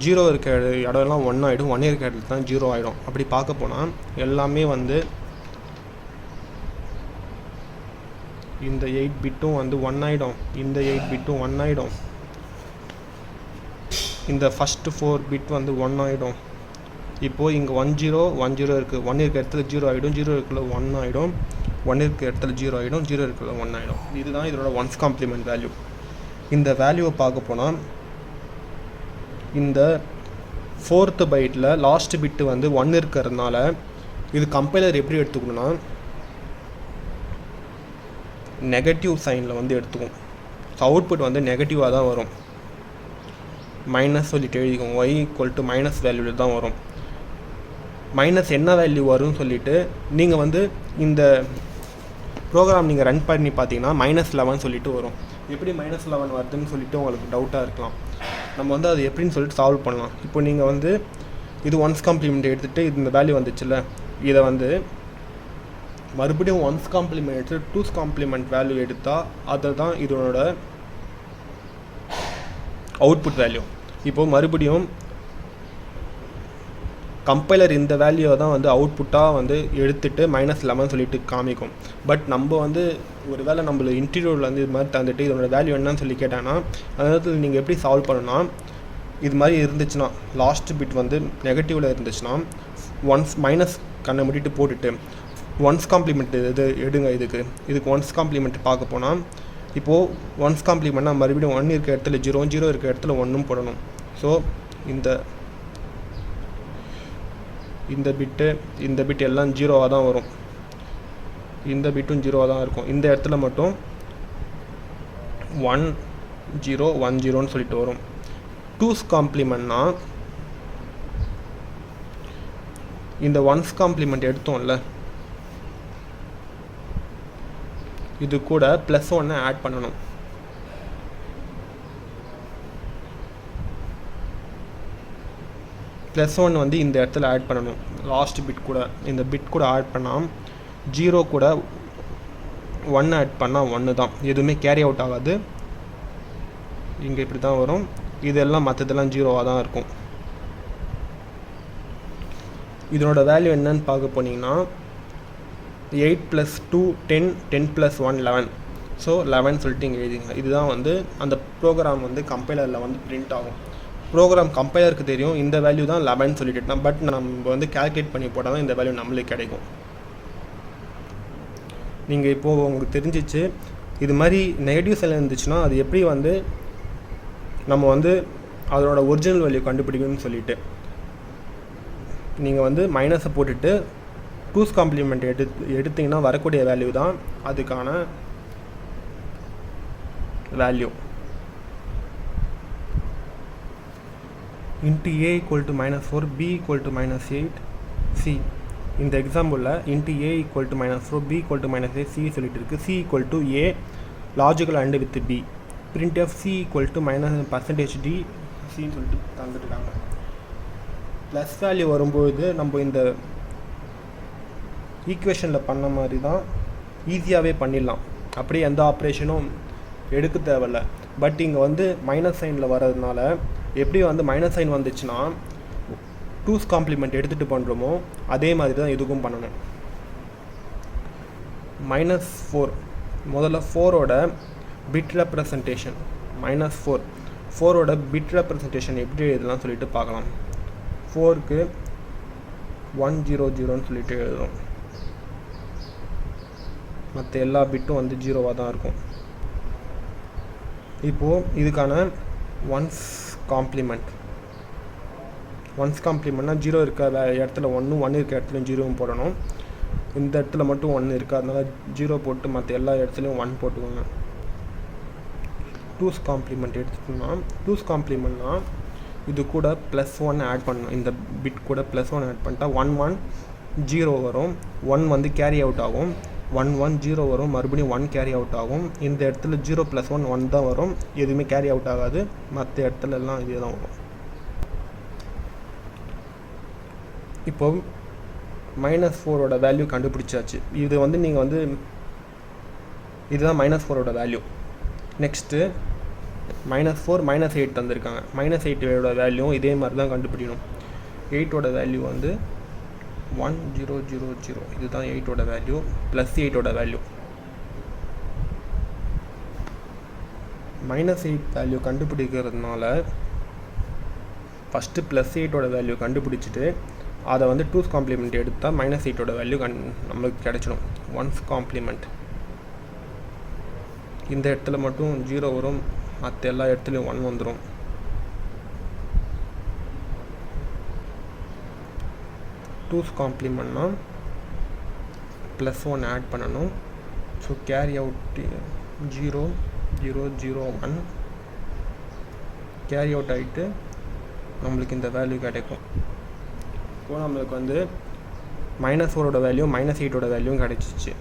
0 இருக்க இடம்லாம் 1 ஆகிடும், 1 இருக்க இடத்துல தான் 0 ஆகிடும். அப்படி பார்க்க போனால் எல்லாமே வந்து இந்த 8 பிட்டும் வந்து 1 ஆகிடும், இந்த 8 பிட்டும் 1 ஆகிடும், இந்த ஃபஸ்ட்டு 4 பிட் வந்து 1 ஆகிடும். இப்போது இங்கே 10 இருக்குது, 1 இருக்க இடத்துல 0 ஆகிடும், 0 இருக்கிற 1 ஆகிடும், 1 இருக்க இடத்துல 0 ஆகிடும், 0 இருக்கிற 1 ஆகிடும். இதுதான் இதோட ஒன்ஸ் காம்ப்ளிமெண்ட் வேல்யூ. இந்த வேல்யூவை பார்க்க போனால் இந்த 4th பைட்டில் லாஸ்ட் பிட்டு வந்து 1 இருக்கிறதுனால இது கம்பைலர் எப்படி எடுத்துக்கணும்னா நெகட்டிவ் சைனில் வந்து எடுத்துக்கும். ஸோ அவுட்புட் வந்து நெகட்டிவாக தான் வரும். மைனஸ் சொல்லிட்டு எழுதிக்கும். ஒய் ஈக்குவல் டு மைனஸ் வேல்யூவில் தான் வரும். மைனஸ் என்ன வேல்யூ வரும்னு சொல்லிவிட்டு நீங்கள் வந்து இந்த ப்ரோக்ராம் நீங்கள் ரன் பண்ணி பார்த்தீங்கன்னா -11 சொல்லிட்டு வரும். எப்படி -11 வருதுன்னு சொல்லிட்டு உங்களுக்கு டவுட்டாக இருக்கலாம். நம்ம வந்து அது எப்படின்னு சொல்லிட்டு சால்வ் பண்ணலாம். இப்போ நீங்கள் வந்து இது ஒன்ஸ் காம்ப்ளிமெண்ட் எடுத்துகிட்டு இந்த வேல்யூ வந்துச்சுல்ல, இதை வந்து மறுபடியும் ஒன்ஸ் காம்ப்ளிமெண்ட் எடுத்து 2's காம்ப்ளிமெண்ட் வேல்யூ எடுத்தால் அதை தான் இதனோட அவுட்புட் வேல்யூ. இப்போது மறுபடியும் கம்பைலர் இந்த வேல்யூவை தான் வந்து அவுட்புட்டாக வந்து எடுத்துகிட்டு -11 சொல்லிட்டு காமிக்கும். பட் நம்ம வந்து ஒரு வேளை நம்மள இன்டீரியரில் வந்து இது மாதிரி தந்துட்டு இதோட வேல்யூ என்னன்னு சொல்லி கேட்டாங்கன்னா அதாவது நீங்கள் எப்படி சால்வ் பண்ணணும்னா இது மாதிரி இருந்துச்சுன்னா லாஸ்ட் பிட் வந்து நெகட்டிவில் இருந்துச்சுன்னா ஒன்ஸ் மைனஸ் கண்ணை முடிட்டு போட்டுட்டு ஒன்ஸ் காம்ப்ளிமெண்ட் இது எடுங்க. இதுக்கு ஒன்ஸ் காம்ப்ளிமெண்ட் பார்க்க போனால் இப்போது ஒன்ஸ் காம்ப்ளிமெண்ட்னா மறுபடியும் 1 இருக்க இடத்துல 0, 0 இருக்க இடத்துல 1 போடணும். ஸோ இந்த பிட்டு எல்லாம் 0வாக தான் வரும். இந்த பிட்டும் 0வாக தான் இருக்கும். இந்த இடத்துல மட்டும் 1 0 1 0ன்னு சொல்லிட்டு வரும். 2's காம்ப்ளிமெண்ட்னா இந்த ஒன்ஸ் காம்ப்ளிமெண்ட் எடுத்தோம்ல இது கூட +1 ஆட் பண்ணணும். +1 வந்து இந்த இடத்துல ஆட் பண்ணணும். லாஸ்ட் பிட் கூட இந்த பிட் கூட ஆட் பண்ணால் 0 கூட 1 ஆட் பண்ணால் 1 தான். எதுவுமே கேரி அவுட் ஆகாது. இங்கே இப்படி தான் வரும். இதெல்லாம் மற்றதெல்லாம் 0வாக தான் இருக்கும். இதனோட வேல்யூ என்னன்னு பார்க்க போனீங்கன்னா 8 + 2 10, 10 + 1 11. ஸோ 11 சொல்லிட்டு இங்கே எழுதிங்க. இதுதான் வந்து அந்த ப்ரோக்ராம் வந்து கம்பைலரில் வந்து பிரிண்ட் ஆகும். ப்ரோக்ராம் கம்பைலருக்கு தெரியும் இந்த வேல்யூ தான் 11 சொல்லிட்டு, பட் நம்ம வந்து கால்குலேட் பண்ணி போட்டால் தான் இந்த வேல்யூ நம்மளுக்கு கிடைக்கும். நீங்கள் இப்போது உங்களுக்கு தெரிஞ்சிச்சு இது மாதிரி நெகட்டிவ் சைடில் இருந்துச்சுன்னா அது எப்படி வந்து நம்ம வந்து அதனோட ஒரிஜினல் வேல்யூ கண்டுபிடிக்கணும்னு சொல்லிட்டு நீங்கள் வந்து மைனஸை போட்டுட்டு 2's காம்ப்ளிமெண்ட் எடுத்திங்கன்னா வரக்கூடிய வேல்யூ தான் அதுக்கான value. Int A equal to -4 B equal to -8 C. இந்த எக்ஸாம்பிளில் int A equal to -4 B equal to -8 C சொல்லிட்டு இருக்குது. C equal to A logical and with B print of C equal to %d சின்னு சொல்லிட்டு தந்துட்டுருக்காங்க. Plus value வரும்போது நம்ம இந்த ஈக்குவேஷனில் பண்ண மாதிரி தான் ஈஸியாகவே பண்ணிடலாம், அப்படியே எந்த ஆப்ரேஷனும் எடுக்க தேவையில்ல. பட் இங்கே வந்து மைனஸ் சைனில் வர்றதுனால எப்படி வந்து மைனஸ் சைன் வந்துச்சுன்னா 2's காம்ப்ளிமெண்ட் எடுத்துகிட்டு பண்ணுறோமோ அதே மாதிரி தான் இதுக்கும் பண்ணணும். -4 முதல்ல 4ஓட பிட் ரெப்ரசன்டேஷன் -4ஓட பிட் ரெப்ரசன்டேஷன் எப்படி எழுதலாம் சொல்லிட்டு பார்க்கலாம். 4க்கு 100ன்னு சொல்லிட்டு எழுதுகிறோம். மற்ற எல்லா பிட்டும் வந்து 0வாக தான் இருக்கும். இப்போது இதுக்கான ஒன்ஸ் காம்ப்ளிமெண்ட்னா 0 இருக்க இடத்துல 1 இருக்க இடத்துலையும் 0 போடணும். இந்த இடத்துல மட்டும் 1 இருக்குது, அதனால 0 போட்டு மற்ற எல்லா இடத்துலையும் 1 போட்டுக்கோங்க. 2's காம்ப்ளிமெண்ட் எடுத்துட்டோம்னா 2's காம்ப்ளிமெண்ட்னா இது கூட +1 ஆட் பண்ணணும். இந்த பிட் கூட +1 ஆட் பண்ணிட்டா 1 வரும். 1 வந்து கேரி அவுட் ஆகும். 1 வரும், மறுபடியும் 1 கேரி அவுட் ஆகும். இந்த இடத்துல 0 + 1 தான் வரும், எதுவுமே கேரி அவுட் ஆகாது. மற்ற இடத்துல எல்லாம் இதே தான் வரும். இப்போ -4ஓட வேல்யூ கண்டுபிடிச்சாச்சு. இது வந்து நீங்கள் வந்து இதுதான் -4ஓட வேல்யூ. நெக்ஸ்ட்டு -4 -8 தந்திருக்காங்க. -8ஓட வேல்யூ இதே மாதிரி தான் கண்டுபிடிக்கணும். 8ஓட வேல்யூ வந்து 1000, இதுதான் 8ஓட வேல்யூ +8ஓட வேல்யூ. -8 வேல்யூ கண்டுபிடிக்கிறதுனால ஃபஸ்ட்டு +8ஓட வேல்யூ கண்டுபிடிச்சிட்டு அதை வந்து 2's காம்ப்ளிமெண்ட் எடுத்தால் -8ஓட வேல்யூ நம்மளுக்கு கிடச்சிடும். ஒன்ஸ் காம்ப்ளிமெண்ட் இந்த இடத்துல மட்டும் 0 வரும், மற்ற எல்லா இடத்துலையும் 1 வந்துடும். +2's காம்ப்ளிமெண்ட்னா +1 ஆட் பண்ணணும். So carry out 0 0 0 1 carry out ஆகிட்டு நம்மளுக்கு இந்த வேல்யூ கிடைக்கும். இப்போ நம்மளுக்கு வந்து -4ஓட வேல்யூ -8ஓட வேல்யூவும் கிடச்சிச்சு.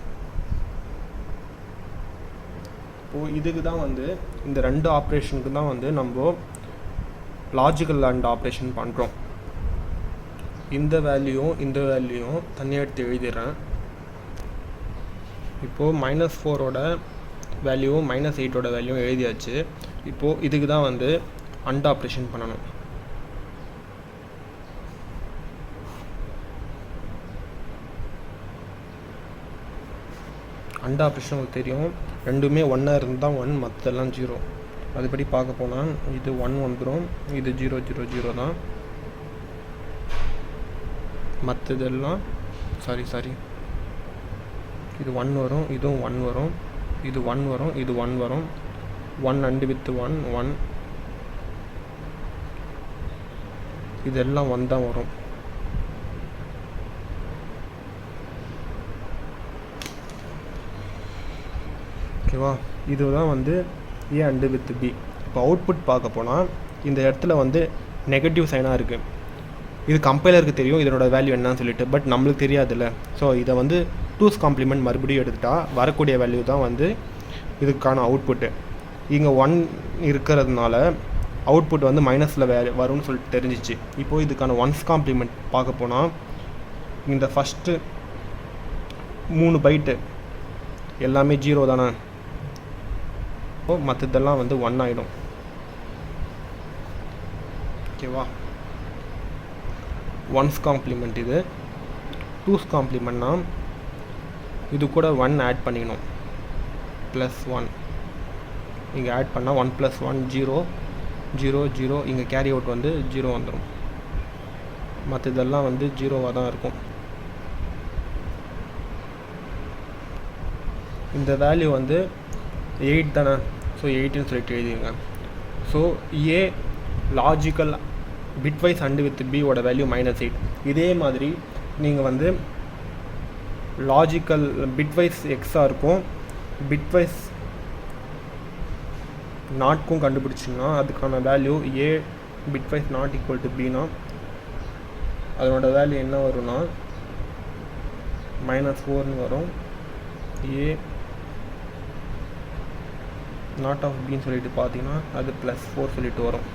இப்போது இதுக்கு தான் வந்து இந்த 2 ஆப்ரேஷனுக்கு தான் வந்து நம்ம லாஜிக்கல் அண்ட் ஆப்ரேஷன் பண்ணுறோம். இந்த வேல்யூயும் தனியாக எடுத்து எழுதிடுறேன். இப்போது -4ஓட வேல்யூவும் -8ஓட வேல்யூவும் எழுதியாச்சு. இப்போது இதுக்கு தான் வந்து அண்ட் ஆப்ரேஷன் பண்ணணும். அண்ட் ஆப்ரேஷன் உங்களுக்கு தெரியும், ரெண்டுமே 1 இருந்தால் 1, மற்றெல்லாம் 0. அதுபடி பார்க்க போனால் இது 1 வந்துடும், இது 0 0 0 தான். மற்றதெல்லாம் சாரி இது 1 வரும், இதுவும் 1 வரும், இது 1 வரும், இது 1 வரும். 1 அண்டு வித் 1 இதெல்லாம் 1 தான் வரும். ஓகேவா? இதுதான் வந்து ஏ அண்டு வித் பி. இப்போ அவுட்புட் பார்க்க போனால் இந்த இடத்துல வந்து நெகட்டிவ் சைனாக இருக்குது. இது கம்பைலருக்கு தெரியும் இதனோட வேல்யூ என்னன்னு சொல்லிட்டு, பட் நம்மளுக்கு தெரியாதுல்ல. ஸோ இதை வந்து 2's காம்ப்ளிமெண்ட் மறுபடியும் எடுத்துட்டால் வரக்கூடிய வேல்யூ தான் வந்து இதுக்கான அவுட்புட்டு. இங்கே 1 இருக்கிறதுனால அவுட்புட் வந்து மைனஸில் வரும்னு சொல்லிட்டு தெரிஞ்சிச்சு. இப்போது இதுக்கான ஒன்ஸ் காம்ப்ளிமெண்ட் பார்க்க போனால் இந்த ஃபஸ்ட்டு 3 பைட்டு எல்லாமே 0 தானே. மற்றதெல்லாம் வந்து 1 ஆகிடும். ஓகேவா? ஒன்ஸ் காம்ப்ளிமெண்ட் இது. 2's காம்ப்ளிமெண்ட்னா இது கூட 1 ஆட் பண்ணிக்கணும், +1 இங்கே ஆட் பண்ணால் 1 + 1 0 0 0. இங்கே கேரி அவுட் வந்து 0 வந்துடும். மற்றதெல்லாம் வந்து 0வாக தான் இருக்கும். இந்த வேல்யூ வந்து 8 தானே, ஸோ 8ன்னு சொல்லிட்டு எழுதிங்க. So A logical bitwise and with பியோட வேல்யூ -8. இதே மாதிரி நீங்கள் வந்து லாஜிக்கல் பிட்வைஸ் எக்ஸாக இருக்கும், பிட்வைஸ் நாட்க்கும் கண்டுபிடிச்சிங்கன்னா அதுக்கான value A bitwise not equal to பினா அதனோட வேல்யூ என்ன வரும்னா -4ன்னு வரும். ஏ நாட் ஆஃப் பின்னு சொல்லிட்டு பார்த்தீங்கன்னா அது +4 சொல்லிட்டு வரும்.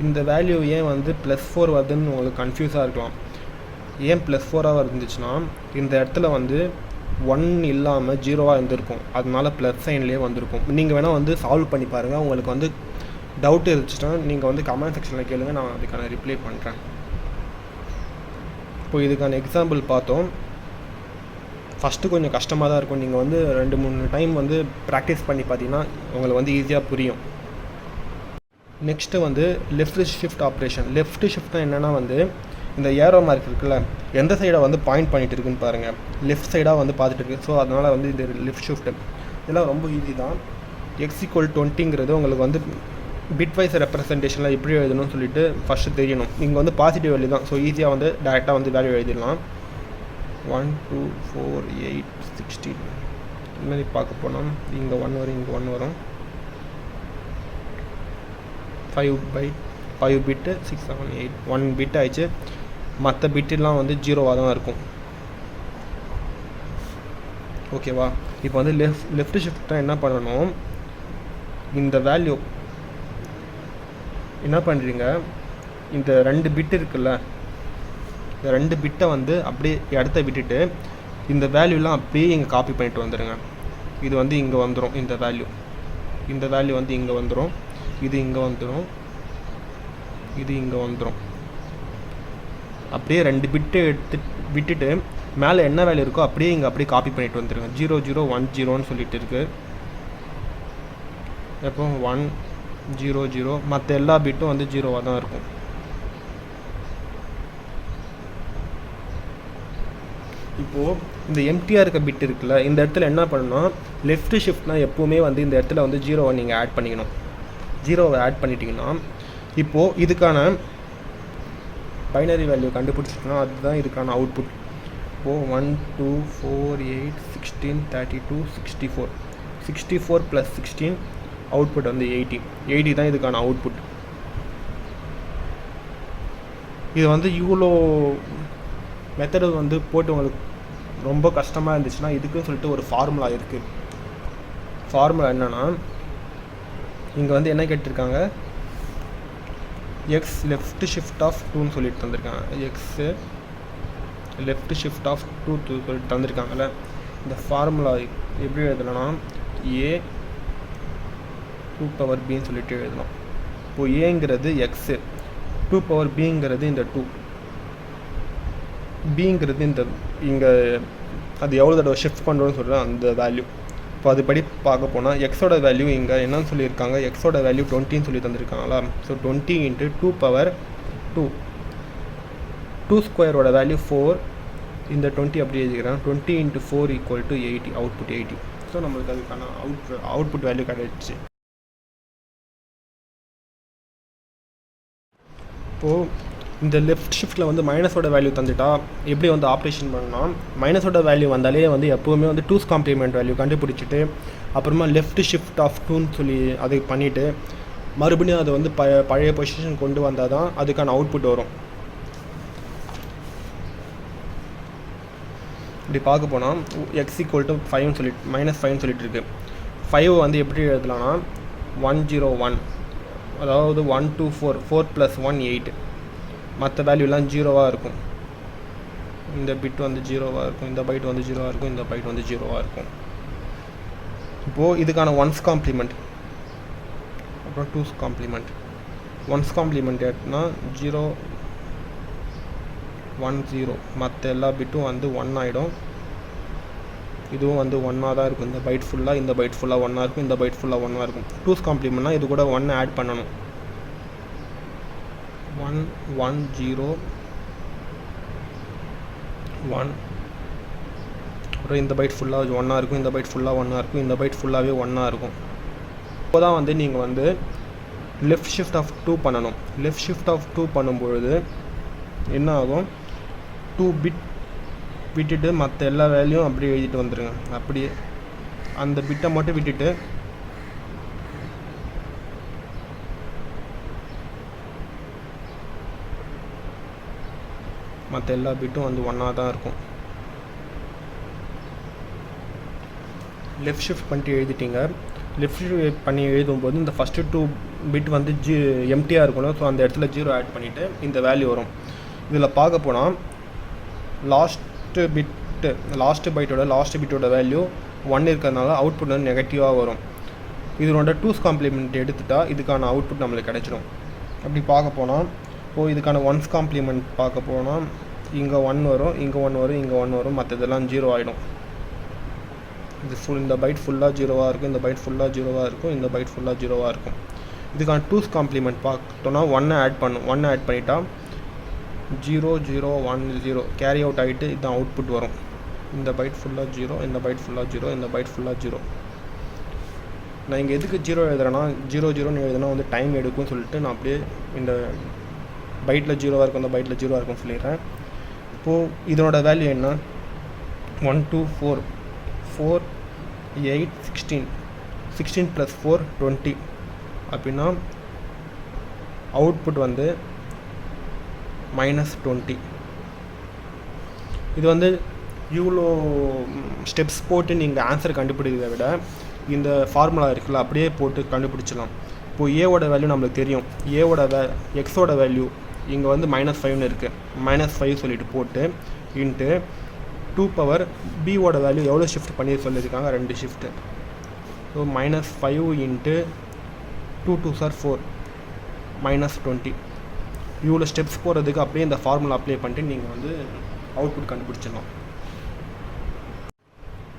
இந்த வேல்யூ ஏன் வந்து +4 வருதுன்னு உங்களுக்கு கன்ஃபியூஸாக இருக்கலாம். ஏன் +4ஆக இருந்துச்சுன்னா இந்த இடத்துல வந்து 1 இல்லாமல் 0வாக இருந்திருக்கும், அதனால ப்ளஸ் சைன்லேயே வந்திருக்கும். நீங்கள் வேணால் வந்து சால்வ் பண்ணி பாருங்கள். உங்களுக்கு வந்து டவுட் இருந்துச்சுன்னா நீங்கள் வந்து கமெண்ட் செக்ஷனில் கேளுங்க, நான் அதுக்கான ரிப்ளை பண்ணுறேன். இப்போ இதுக்கான எக்ஸாம்பிள் பார்த்தோம். ஃபஸ்ட்டு கொஞ்சம் கஷ்டமாக தான் இருக்கும். நீங்கள் வந்து 2-3 டைம் வந்து ப்ராக்டிஸ் பண்ணி பார்த்தீங்கன்னா உங்களுக்கு வந்து ஈஸியாக புரியும். நெக்ஸ்ட்டு வந்து லெஃப்ட் ஷிஃப்ட் ஆப்ரேஷன். லெஃப்ட் ஷிஃப்ட்னா என்னென்னா வந்து இந்த ஏரோ மார்க் இருக்குல்ல, எந்த சைடை வந்து பாயிண்ட் பண்ணிகிட்டு இருக்குன்னு பாருங்கள். லெஃப்ட் சைடாக வந்து பார்த்துட்டு இருக்குது. ஸோ அதனால் வந்து இந்த லெஃப்ட் ஷிஃப்ட் இதெல்லாம் ரொம்ப ஈஸி தான். x=20ங்கிறது உங்களுக்கு வந்து பிட்வைஸ் ரெப்ரசன்டேஷனில் எப்படி எழுதணும்னு சொல்லிட்டு ஃபஸ்ட்டு தெரியணும். இங்கே வந்து பாசிட்டிவ் வேல்யூ தான். ஸோ ஈஸியாக வந்து டேரெக்டாக வந்து வேல்யூ எழுதிடலாம். 1 2 4 8 16 இது மாதிரி பார்க்க போனால் இங்கே 1 வரும், இங்கே 1 வரும். 5 பிட்டு 6 7 8 1 பிட் ஆயிடுச்சு. மற்ற பிட்டெலாம் வந்து 0வாக தான் இருக்கும். ஓகேவா? இப்போ வந்து லெஃப்ட் ஷிஃப்ட்டாக என்ன பண்ணணும், இந்த வேல்யூ என்ன பண்ணுறீங்க, இந்த 2 பிட் இருக்குல்ல, இந்த 2 பிட்டை வந்து அப்படியே இடத்த விட்டுட்டு இந்த வேல்யூலாம் அப்படியே இங்கே காப்பி பண்ணிட்டு வந்துடுங்க. இது வந்து இங்கே வந்துடும். இந்த வேல்யூ வந்து இங்கே வந்துடும். இது இங்கே வந்துடும். இது இங்கே வந்துடும். அப்படியே 2 பிட்டு விட்டுட்டு மேலே என்ன வேல்யூ இருக்கோ அப்படியே இங்கே அப்படியே காப்பி பண்ணிட்டு வந்துடுங்க. 0 0 1 0ன்னு சொல்லிட்டு இருக்கு. எப்போ 1 0 0 மற்ற எல்லா பிட்டும் வந்து 0வாக தான் இருக்கும். இப்போது இந்த எம்டியாக இருக்க பிட் இருக்குல்ல, இந்த இடத்துல என்ன பண்ணணும், லெஃப்ட் ஷிஃப்ட்னா எப்போவுமே வந்து இந்த இடத்துல வந்து 0வை நீங்கள் ஆட் பண்ணிக்கணும். 0வை ஆட் பண்ணிட்டீங்கன்னா இப்போது இதுக்கான பைனரி வேல்யூ கண்டுபிடிச்சிட்டோன்னா அதுதான் இதுக்கான அவுட்புட். இப்போது 1 2 4 8 16 32 64 64 + 16 அவுட்புட் வந்து 80 தான் இதுக்கான அவுட்புட். இது வந்து இவ்வளோ மெத்தடு வந்து போட்டு உங்களுக்கு ரொம்ப கஷ்டமாக இருந்துச்சுன்னா இதுக்குன்னு சொல்லிட்டு ஒரு ஃபார்முலா இருக்குது. ஃபார்முலா என்னென்னா, இங்கே வந்து என்ன கேட்டிருக்காங்க, எக்ஸ் லெஃப்ட் ஷிஃப்ட் ஆஃப் 2ன்னு சொல்லிட்டு தந்திருக்காங்க. எக்ஸு லெஃப்ட் ஷிஃப்ட் ஆஃப் 2 சொல்லிட்டு தந்திருக்காங்கல்ல. இந்த ஃபார்முலா எப்படி எழுதலைன்னா ஏ 2 பவர் பின்னு சொல்லிட்டு எழுதலாம். இப்போது ஏங்கிறது எக்ஸு, 2 பவர் பிங்கிறது இந்த 2, பிங்கிறது இந்த இங்கே அது எவ்வளோ தடவை ஷிஃப்ட் பண்ணுறோன்னு சொல்கிறேன் அந்த வேல்யூ. இப்போ அதுபடி பார்க்க போனால் எக்ஸோட வேல்யூ இங்கே என்னன்னு சொல்லியிருக்காங்க, எக்ஸோட வேல்யூ 20ன்னு சொல்லி தந்திருக்காங்களா. ஸோ 20 × 2 பவர் 2, 2 ஸ்கொயரோட வேல்யூ 4. இந்த 20 அப்படி எழுதிக்கிறேன். 20 × 4 = 80, அவுட்புட் 80. ஸோ நம்மளுக்கு அதுக்கான அவுட்புட் வேல்யூ கிடைச்சிச்சு. இப்போது இந்த லெஃப்ட் ஷிஃப்ட்டில் வந்து மைனஸோட வேல்யூ தந்துட்டா எப்படி வந்து ஆப்ரேஷன் பண்ணலாம், மைனஸோட வேல்யூ வந்தாலே வந்து எப்போவுமே வந்து 2's காம்ப்ளிமெண்ட் வேல்யூ கண்டுபிடிச்சிட்டு அப்புறமா லெஃப்ட் ஷிஃப்ட் ஆஃப் 2ன்னு சொல்லி அதை பண்ணிவிட்டு மறுபடியும் அதை வந்து பழைய பொசிஷன் கொண்டு வந்தால் தான் அதுக்கான அவுட்புட் வரும். இப்படி பார்க்க போனால் x = 5ன்னு சொல்லிட்டு -5ன்னு சொல்லிட்டு இருக்கு. 5 வந்து எப்படி எழுதலாம்னா 1 0 1, அதாவது 1 2 4 4 + 1 8. மற்ற வேல்யூலாம் 0வாக இருக்கும். இந்த பிட் வந்து 0வாக இருக்கும், இந்த பைட் வந்து 0வாக இருக்கும், இந்த பைட் வந்து 0வாக இருக்கும். இப்போது இதுக்கான 1's காம்ப்ளிமெண்ட், அப்புறம் 2's காம்ப்ளிமெண்ட். 1's காம்ப்ளிமெண்ட் எடுத்துனா 0 1 0, மற்ற எல்லா பிட்டும் வந்து 1 ஆகிடும். இதுவும் வந்து 1ஆக தான் இருக்கும். இந்த பைட் ஃபுல்லாக, இந்த பைட் ஃபுல்லாக 1ஆக இருக்கும், இந்த பைட் ஃபுல்லாக 1ஆக இருக்கும். 2's காம்ப்ளிமெண்ட்னா இது கூட 1 ஆட் பண்ணணும். 1 1 0 1, அப்புறம் இந்த பைட் ஃபுல்லாக 1ஆக இருக்கும், இந்த பைட் ஃபுல்லாக 1ஆக இருக்கும், இந்த பைட் ஃபுல்லாகவே 1ஆக இருக்கும். இப்போ தான் வந்து நீங்கள் வந்து லெஃப்ட் ஷிஃப்ட் ஆஃப் 2 பண்ணணும். லெஃப்ட் ஷிஃப்ட் ஆஃப் 2 பண்ணும்பொழுது என்ன ஆகும், 2 பிட் விட்டுட்டு மற்ற எல்லா வேல்யூவும் அப்படியே எழுதிட்டு வந்துடுங்க. அப்படியே அந்த பிட்டை மட்டும் விட்டுட்டு மற்ற எல்லா பிட்டும் வந்து ஒன்றா தான் இருக்கும். லெஃப்ட் ஷிஃப்ட் பண்ணிட்டு எழுதிட்டீங்க. லெஃப்ட் ஷிஃப்ட் பண்ணி எழுதும்போது இந்த ஃபஸ்ட்டு 2 பிட் வந்து எம்டியாக இருக்கணும். ஸோ அந்த இடத்துல 0 ஆட் பண்ணிவிட்டு இந்த வேல்யூ வரும். இதில் பார்க்க போனால் லாஸ்ட்டு பிட்டோட வேல்யூ 1 இருக்கிறதுனால அவுட்புட் வந்து நெகட்டிவாக வரும். இதனோட 2's காம்ப்ளிமெண்ட் எடுத்துட்டால் இதுக்கான அவுட்புட் நம்மளுக்கு கிடைச்சிடும். அப்படி பார்க்க போனால் இதுக்கான 1's காம்ப்ளிமெண்ட் பார்க்க போனால் இங்கே 1 வரும், இங்கே 1 வரும், இங்கே 1 வரும், மற்றதெல்லாம் 0 ஆகிடும். இது இந்த பைட் ஃபுல்லாக 0வாக இருக்கும், இந்த பைட் ஃபுல்லாக 0வாக இருக்கும், இந்த பைட் ஃபுல்லாக 0வாக இருக்கும். இதுக்கான 2's காம்ப்ளிமெண்ட் பார்த்தோன்னா 1 ஆட் பண்ணிட்டா 0 0 1 0 கேரி அவுட் ஆகிட்டு இதுதான் அவுட்புட் வரும். இந்த பைட் ஃபுல்லாக 0, இந்த பைட் ஃபுல்லாக 0, இந்த பைட் ஃபுல்லாக 0. நான் இங்கே எதுக்கு 0 எழுதுறேன்னா 0 0ன்னு எழுதுனா வந்து டைம் எடுக்கும்னு சொல்லிட்டு நான் அப்படியே இந்த பைட்டில் 0வாக இருக்கும், இந்த பைட்டில் 0வாக இருக்கும்னு சொல்லிடுறேன். இப்போது இதனோட வேல்யூ என்ன? 1 2 4 4 8 16 16 + 4 20 அப்படின்னா அவுட்புட் வந்து -20. இது வந்து இவ்வளோ ஸ்டெப்ஸ் போட்டு நீங்கள் ஆன்சர் கண்டுபிடிக்கிறத விட இந்த ஃபார்முலா இருக்குல்ல அப்படியே போட்டு கண்டுபிடிச்சிடலாம். இப்போது ஏவோட வேல்யூ நம்மளுக்கு தெரியும். எக்ஸோட வேல்யூ இங்கே வந்து -5ன்னு இருக்குது. -5 சொல்லிட்டு போட்டு இன்ட்டு 2 பவர் பியோட வேல்யூ எவ்வளோ ஷிஃப்ட் பண்ணி சொல்லியிருக்காங்க? 2 shift. So -5 into 2 2s are 4 -20. இவ்வளோ ஸ்டெப்ஸ் போகிறதுக்கு அப்படியே இந்த ஃபார்முலா அப்ளை பண்ணிட்டு நீங்கள் வந்து அவுட்புட் கண்டுபிடிச்சிடலாம்.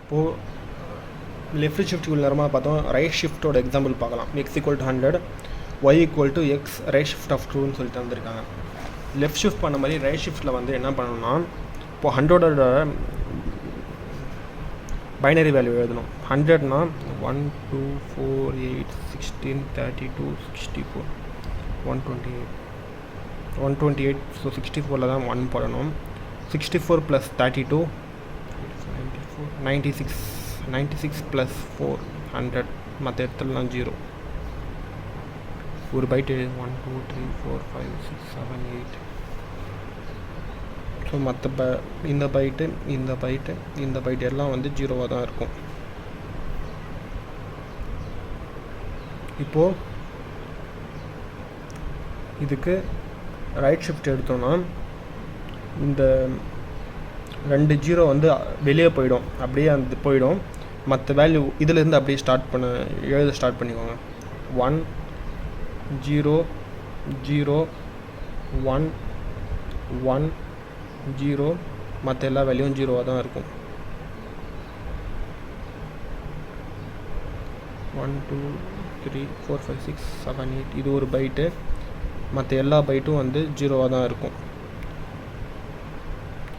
இப்போது லெஃப்ட் ஷிஃப்ட் இவ்வளோ நேரமாக பார்த்தோம். ரைட் ஷிஃப்ட்டோட எக்ஸாம்பிள் பார்க்கலாம். x = 100, y = x right shift of 2ன்னு சொல்லிட்டு வந்திருக்காங்க. லெஃப்ட் ஷிஃப்ட் பண்ண மாதிரி ரைட் ஷிஃப்ட்டில் வந்து என்ன பண்ணணும்னா இப்போது 100ஓட பைனரி வேல்யூ எழுதணும். 100னா 1 2 4 8 16 32 64 128. ஸோ 64ல் தான் 1 போடணும். 64 + 32 96 96 + 4 100, மற்ற இடத்துலலாம் 0. ஒரு பைட்டு 1 2 3 4 5 6 7 8. ஸோ மற்ற இந்த பைட்டு எல்லாம் வந்து 0வாக தான் இருக்கும். இப்போது இதுக்கு ரைட் ஷிஃப்ட் எடுத்தோன்னா இந்த 2 0 வந்து வெளியே போயிடும், அப்படியே அந்த போயிடும். மற்ற வேல்யூ இதிலேருந்து அப்படியே எழுத ஸ்டார்ட் பண்ணிக்கோங்க. 1 0 0 1 1 0, மற்ற எல்லா வேல்யூவும் 0வாக தான் இருக்கும். 1 2 3 4 5 6 7 8 இது ஒரு பைட்டு, மற்ற எல்லா பைட்டும் வந்து 0வாக தான் இருக்கும்.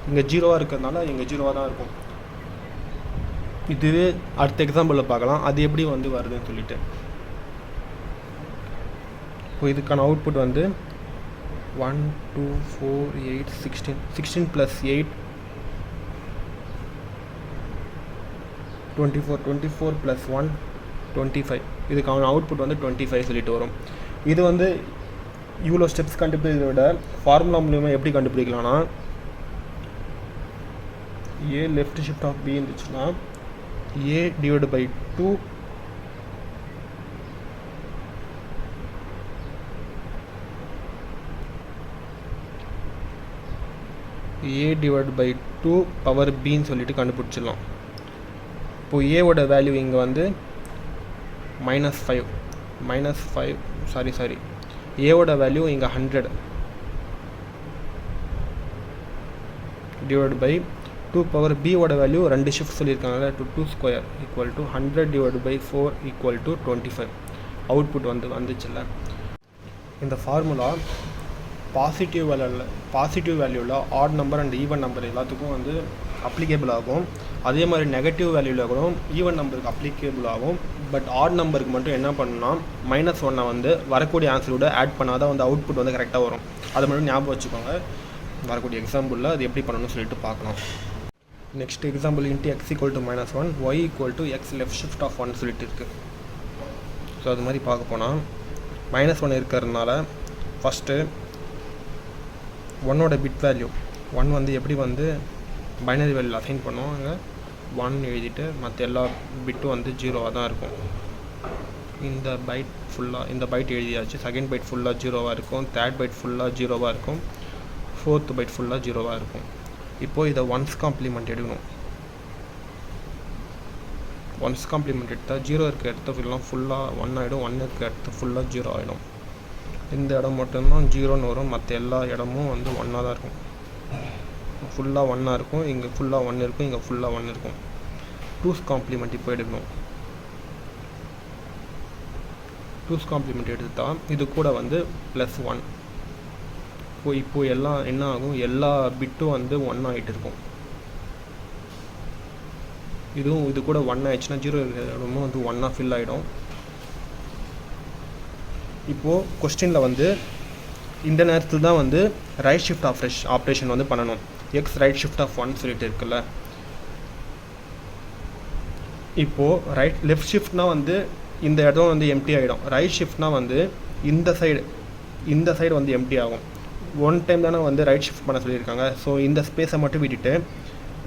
இங்கே 0வாக இருக்கிறதுனால இங்கே 0வாக தான் இருக்கும். இதுவே அடுத்த எக்ஸாம்பிளில் பார்க்கலாம் அது எப்படி வந்து வருதுன்னு சொல்லிட்டு. இப்போ இதுக்கான அவுட்புட் வந்து 1 2 4 8 16 16 + 8 24 24 + 1 25. இதுக்கான அவுட்புட் வந்து 25 சொல்லிட்டு வரும். இது வந்து இவ்வளோ ஸ்டெப்ஸ் கண்டுபிடிக்கிறத விட ஃபார்முலா மூலிமா எப்படி கண்டுபிடிக்கலாம்னா A left shift of B இருந்துச்சுன்னா A / 2 A/2 பவர் Bன்னு சொல்லிட்டு கண்டுபிடிச்சிடலாம். இப்போது ஏவோட வேல்யூ இங்கே வந்து -5 ஏவோட வேல்யூ இங்கே 100 / 2 பவர் பியோட வேல்யூ 2 ஷிஃப்ட் சொல்லியிருக்காங்க. 2 ஸ்கொயர் = 100 / 4 = 25. அவுட்புட் வந்துச்சுல்ல. இந்த ஃபார்முலா பாசிட்டிவ் வேல்யூவில் odd number and even number எல்லாத்துக்கும் வந்து அப்ளிகேபிள் ஆகும். அதே மாதிரி நெகட்டிவ் வேல்யூவில் கூட ஈவன் நம்பருக்கு அப்ளிகேபிள் ஆகும். பட் ஆட் நம்பருக்கு மட்டும் என்ன பண்ணணும்னா -1 வந்து வரக்கூடிய ஆன்சரோட ஆட் பண்ணாதான் வந்து அவுட்புட் வந்து கரெக்டாக வரும். அதை மட்டும் ஞாபகம் வச்சுக்கோங்க. வரக்கூடிய எக்ஸாம்பிளில் அது எப்படி பண்ணணும்னு சொல்லிட்டு பார்க்கலாம். Next example int x = -1 y = x left shift of 1 சொல்லிட்டு இருக்குது. ஸோ அது மாதிரி பார்க்க போனால் -1 இருக்கிறதுனால ஃபஸ்ட்டு 1ஓட பிட் வேல்யூ 1 வந்து எப்படி வந்து பைனரி வேல்யூ அசைன் பண்ணுவோம், அங்கே 1 எழுதிட்டு மற்ற எல்லா பிட்டும் வந்து 0வாக தான் இருக்கும். இந்த பைட் ஃபுல்லாக இந்த பைட் எழுதியாச்சு. செகண்ட் பைட் ஃபுல்லாக 0வாக இருக்கும், தேர்ட் பைட் ஃபுல்லாக 0வாக இருக்கும், ஃபோர்த் பைட் ஃபுல்லாக 0வாக இருக்கும். இப்போது இதை ஒன்ஸ் காம்ப்ளிமெண்ட் எடுக்கணும். ஒன்ஸ் காம்ப்ளிமெண்ட் எடுத்தால் 0 இருக்க இடத்த ஃபுல்லாக 1 ஆகிடும், 1 இருக்க இடத்த ஃபுல்லாக 0 ஆகிடும். இந்த இடம் மட்டும்தான் 0ன்னு வரும், மற்ற எல்லா இடமும் வந்து 1ஆக தான் இருக்கும். ஃபுல்லாக 1ஆக இருக்கும், இங்கே ஃபுல்லாக 1 இருக்கும், இங்கே ஃபுல்லாக 1 இருக்கும். 2's காம்ப்ளிமெண்ட் இப்போ எடுக்கணும். 2's காம்ப்ளிமெண்ட் எடுத்தால் இது கூட வந்து +1. இப்போது எல்லாம் என்ன ஆகும், எல்லா பிட்டும் வந்து 1 ஆகிட்டு இருக்கும். இது கூட 1 ஆயிடுச்சுன்னா 0 இருக்கிற இடமும் வந்து 1ஆக ஃபில் ஆகிடும். இப்போது கொஸ்டினில் வந்து இந்த நேரத்தில் தான் வந்து ரைட் ஷிஃப்ட் ஆப்ரேஷன் வந்து பண்ணணும். எக்ஸ் ரைட் ஷிஃப்ட் ஆஃப் 1 சொல்லிட்டு இருக்குல்ல. இப்போது லெஃப்ட் ஷிஃப்ட்னால் வந்து இந்த இடம் வந்து எம்டி ஆகிடும். ரைட் ஷிஃப்ட்னால் வந்து இந்த சைடு வந்து எம்டி ஆகும். 1 டைம் தானே வந்து ரைட் ஷிஃப்ட் பண்ண சொல்லியிருக்காங்க. ஸோ இந்த ஸ்பேஸை மட்டும் விட்டுட்டு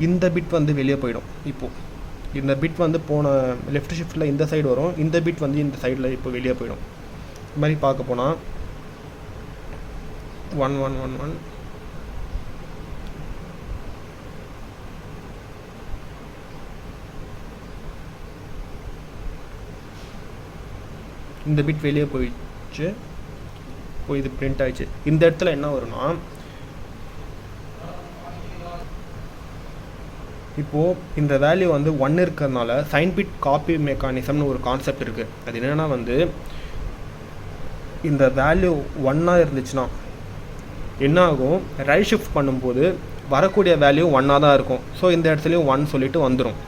இந்த பிட் வந்து வெளியே போயிடும். இப்போது இந்த பிட் வந்து போன லெஃப்ட் ஷிஃப்ட்டில் இந்த சைடு வரும், இந்த பிட் வந்து இந்த சைடில் இப்போ வெளியே போயிடும். இது மாதிரி பார்க்க போனால் 1 1 1 1 இந்த பிட் வெளியே போயிடுச்சு. இப்போ இது பிரிண்ட் ஆயிடுச்சு. இந்த இடத்துல என்ன வரும்னா, இப்போது இந்த வேல்யூ வந்து 1 இருக்கிறதுனால சைன் பிட் காப்பி மெக்கானிசம்னு ஒரு கான்செப்ட் இருக்குது. அது என்னென்னா வந்து இந்த வேல்யூ 1ஆக இருந்துச்சுன்னா என்ன ஆகும், ரைட் ஷிஃப்ட் பண்ணும்போது வரக்கூடிய வேல்யூ 1ஆக தான் இருக்கும். ஸோ இந்த இடத்துலையும் 1 சொல்லிட்டு வந்துடும்.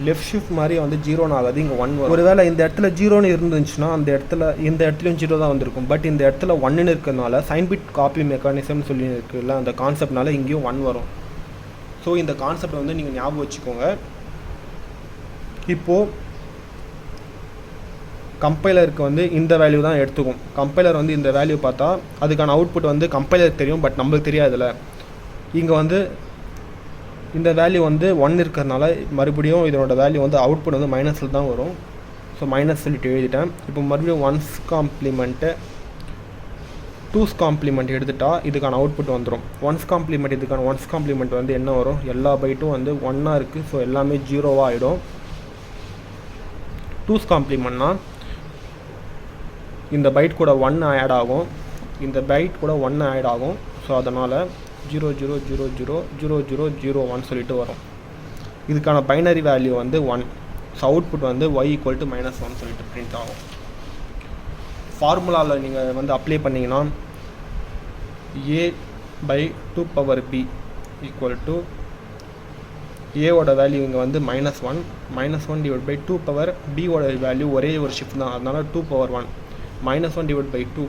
லெஃப்ட் ஷிஃப்ட் மாதிரி வந்து 0ன்னு ஆகாது, இங்கே 1 வரும். ஒருவேளை இந்த இடத்துல 0ன்னு இருந்துச்சுன்னா இந்த இடத்துலையும் 0 தான் வந்திருக்கும். பட் இந்த இடத்துல 1ன்னு இருக்கிறதுனால சைன் பிட் காப்பி மெக்கானிசம்னு சொல்லி இருக்குல்ல, அந்த கான்செப்ட்னால இங்கேயும் 1 வரும். ஸோ இந்த கான்செப்டை வந்து நீங்கள் ஞாபகம் வச்சுக்கோங்க. இப்போது கம்பைலருக்கு வந்து இந்த வேல்யூ தான் எடுத்துக்கும். கம்பைலர் வந்து இந்த வேல்யூ பார்த்தா அதுக்கான அவுட்புட் வந்து கம்பைலருக்கு தெரியும், பட் நம்மளுக்கு தெரியாதுல்ல. இங்கே வந்து இந்த வேல்யூ வந்து 1 இருக்கிறதுனால மறுபடியும் இதனோட வேல்யூ வந்து அவுட்புட் வந்து மைனஸில் தான் வரும். ஸோ மைனஸ் சொல்லிட்டு எழுதிட்டேன். இப்போ மறுபடியும் 1's காம்ப்ளிமெண்ட்டு 2's காம்ப்ளிமெண்ட் எடுத்துட்டால் இதுக்கான அவுட்புட் வந்துடும். 1's காம்ப்ளிமெண்ட் இதுக்கான 1's காம்ப்ளிமெண்ட் வந்து என்ன வரும், எல்லா பைட்டும் வந்து 1ஆக இருக்குது. ஸோ எல்லாமே 0வாக ஆகிடும். 2's காம்ப்ளிமெண்ட்னா இந்த பைட் கூட 1 ஆட் ஆகும், இந்த பைட் கூட 1 ஆட் ஆகும். ஸோ அதனால் 0 0 0 0 0 0 0 1 சொல்லிட்டு வரும். இதுக்கான பைனரி வேல்யூ வந்து 1. ஸோ அவுட்புட் வந்து y = -1 சொல்லிட்டு பிரிண்ட் ஆகும். ஃபார்முலாவில் நீங்கள் வந்து அப்ளை பண்ணிங்கன்னா a/2b = ஏவோட வேல்யூ இங்கே வந்து -1 -1 / 2 b வேல்யூ ஒரே ஒரு ஷிஃப்ட் தான், அதனால் 2/1 -1 / 2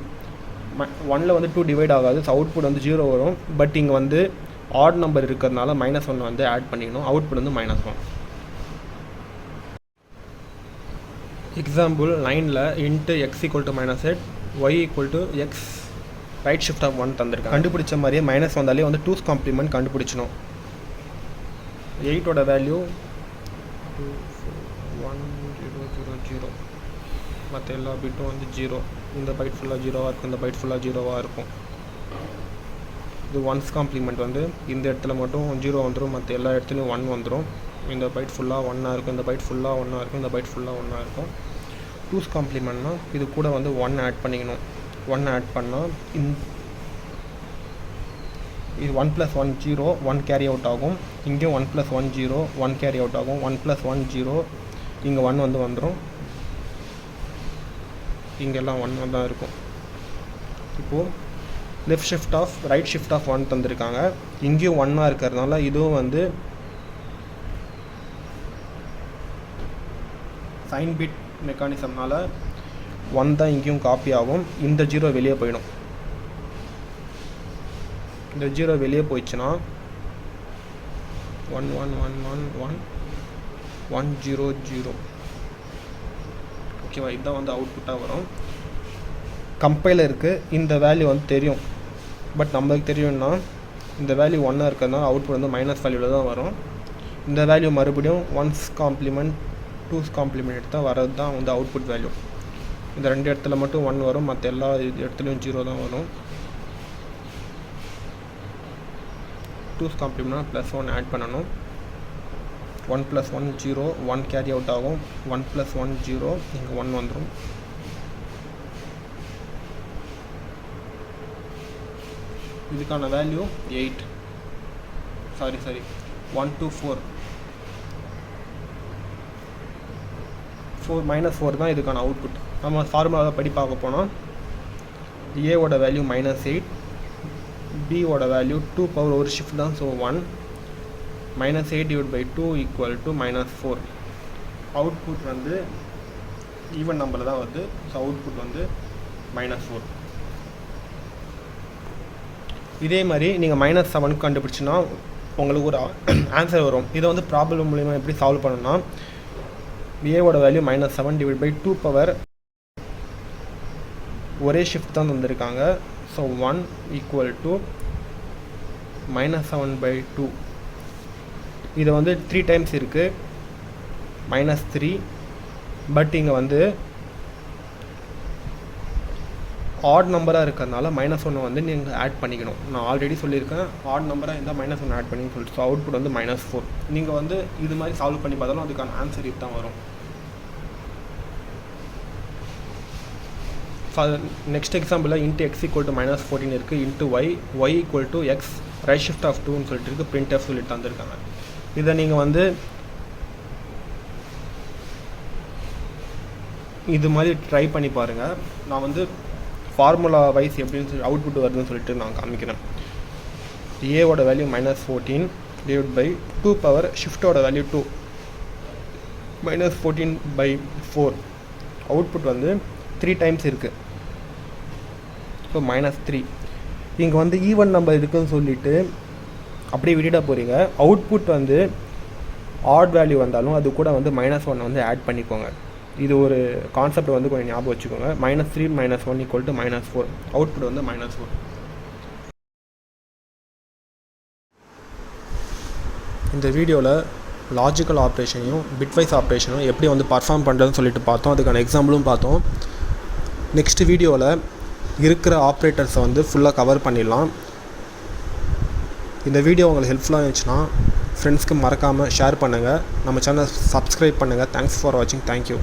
1ல் வந்து 2 டிவைட் ஆகாது. ஸோ அவுட்புட் வந்து 0 வரும். பட் இங்கே வந்து ஆட் நம்பர் இருக்கிறதுனால -1 வந்து ஆட் பண்ணிக்கணும். அவுட்புட் வந்து -1. எக்ஸாம்பிள் 9ல் int x = -8 y = x right shift of 1 தந்திருக்காங்க. கண்டுபிடிச்ச மாதிரியே மைனஸ் வந்தாலே வந்து 2's காம்ப்ளிமெண்ட் கண்டுபிடிச்சணும். 8ஓட வேல்யூ 2 4 1 0 0 0, மற்ற எல்லா பிட்டும் வந்து 0. இந்த பைட் ஃபுல்லாக 0வாக இருக்கும், இந்த பைட் ஃபுல்லாக 0வாக இருக்கும். இது 1's காம்ப்ளிமெண்ட் வந்து இந்த இடத்துல மட்டும் 0 வந்துடும், மற்ற எல்லா இடத்துலையும் 1 வந்துடும். இந்த பைட் ஃபுல்லாக 1ஆக இருக்கும், இந்த பைட் ஃபுல்லாக 1ஆக இருக்கும், இந்த பைட் ஃபுல்லாக 1ஆக இருக்கும். 2's காம்ப்ளிமெண்ட்னா இது கூட வந்து 1 ஆட் பண்ணிக்கணும். 1 ஆட் பண்ணால் இது 1 + 1 0, 1 கேரி அவுட் ஆகும். இங்கேயும் 1 + 1 0, 1 கேரி அவுட் ஆகும். 1 + 1 0, இங்கே 1 வந்து வந்துடும். இங்கெல்லாம் 1 தான் இருக்கும். இப்போது left shift of right shift of 1 தந்திருக்காங்க. இங்கேயும் 1ஆக இருக்கிறதுனால இதுவும் வந்து சைன் பிட் மெக்கானிசம்னால 1 தான் இங்கேயும் காப்பி ஆகும். இந்த 0 வெளியே போயிடும். இந்த 0 வெளியே போயிடுச்சுன்னா 1 1 1 1 1 1 0 0. ஓகேவா? இதுதான் வந்து அவுட்புட்டாக வரும். கம்பைலருக்கு இந்த வேல்யூ வந்து தெரியும். பட் நம்மளுக்கு தெரியும்னா இந்த வேல்யூ 1 இருக்கிறதுனால அவுட்புட் வந்து மைனஸ் வேல்யூவில் தான் வரும். இந்த வேல்யூ மறுபடியும் 1's காம்ப்ளிமெண்ட் 2's காம்ப்ளிமெண்ட் எடுத்தால் வரது தான் வந்து அவுட்புட் வேல்யூ. இந்த 2 இடத்துல மட்டும் 1 வரும், மற்ற எல்லா இடத்துலையும் 0 தான் வரும். 2's காம்ப்ளிமெண்ட்னா +1 ஆட் பண்ணணும். 1 + 1 0, 1 கேரி அவுட் ஆகும். 1 + 1 0, இங்கே 1 வந்துடும். இதுக்கான வேல்யூ 8 சாரி 1 to 4 -4 தான் இதுக்கான அவுட்புட். நம்ம ஃபார்முலாவை படி பார்க்க போனால் ஏவோட வேல்யூ -8, பியோட வேல்யூ 2 பவர் ஒரு ஷிஃப்ட் தான், ஸோ 1 -8/2 = -4. அவுட்புட் வந்து ஈவன் நம்பரில் தான் வருது, ஸோ அவுட்புட் வந்து -4. இதே மாதிரி நீங்கள் -7 கண்டுபிடிச்சின்னா உங்களுக்கு ஒரு ஆன்சர் வரும். இதை வந்து ப்ராப்ளம் மூலிமா எப்படி சால்வ் பண்ணணும்னா ஏவோட வேல்யூ -7/2 பவர் ஒரே ஷிஃப்ட் தான் தந்திருக்காங்க, ஸோ 1 = -7/2. இது வந்து 3 டைம்ஸ் இருக்குது, -3. பட் இங்கே வந்து ஆட் நம்பராக இருக்கிறதுனால -1 வந்து நீங்கள் ஆட் பண்ணிக்கணும். நான் ஆல்ரெடி சொல்லியிருக்கேன், ஆட் நம்பராக இருந்தால் -1 ஆட் பண்ணின்னு சொல்லிட்டு. ஸோ அவுட்புட் வந்து -4. நீங்கள் வந்து இது மாதிரி சால்வ் பண்ணி பார்த்தாலும் அதுக்கான ஆன்சர் இது தான் வரும். நெக்ஸ்ட் எக்ஸாம்பிளில் int x = -14 இருக்குது, int y = x right shift of 2ன்னு சொல்லிட்டு இருக்குது, printf சொல்லிட்டு தந்துருக்காங்க. இதை நீங்கள் வந்து இது மாதிரி ட்ரை பண்ணி பாருங்கள். நான் வந்து ஃபார்முலா வைஸ் எப்படின்னு சொல்லி அவுட்புட் வருதுன்னு சொல்லிட்டு நான் காமிக்கிறேன். ஏவோட வேல்யூ -14/2 பவர் ஷிஃப்டோட வேல்யூ 2 -14/4. அவுட்புட் வந்து 3 டைம்ஸ் இருக்குது, ஸோ -3. இங்கே வந்து ஈவன் நம்பர் இருக்குதுன்னு சொல்லிவிட்டு அப்படியே விட்டுட போகிறீங்க. அவுட்புட் வந்து ஆட் வேல்யூ வந்தாலும் அது கூட வந்து -1 வந்து ஆட் பண்ணிக்கோங்க. இது ஒரு கான்செப்ட் வந்து கொஞ்சம் ஞாபகம் வச்சுக்கோங்க. -3 - 1 = -4. அவுட்புட் வந்து -4. இந்த வீடியோவில் லாஜிக்கல் ஆப்ரேஷனையும் பிட்வைஸ் ஆப்ரேஷனும் எப்படி வந்து பர்ஃபார்ம் பண்ணுறதுன்னு சொல்லிட்டு பார்த்தோம். அதுக்கான எக்ஸாம்பிளும் பார்த்தோம். நெக்ஸ்ட் வீடியோவில் இருக்கிற ஆப்ரேட்டர்ஸை வந்து ஃபுல்லாக கவர் பண்ணிடலாம். இந்த வீடியோ உங்களுக்கு ஹெல்ப்ஃபுல்லாக இருந்துச்சுன்னா ஃப்ரெண்ட்ஸ்க்கு மறக்காமல் ஷேர் பண்ணுங்கள். நம்ம சேனல் சப்ஸ்கிரைப் பண்ணுங்கள். தேங்க்ஸ் ஃபார் வாட்சிங். தேங்க்யூ.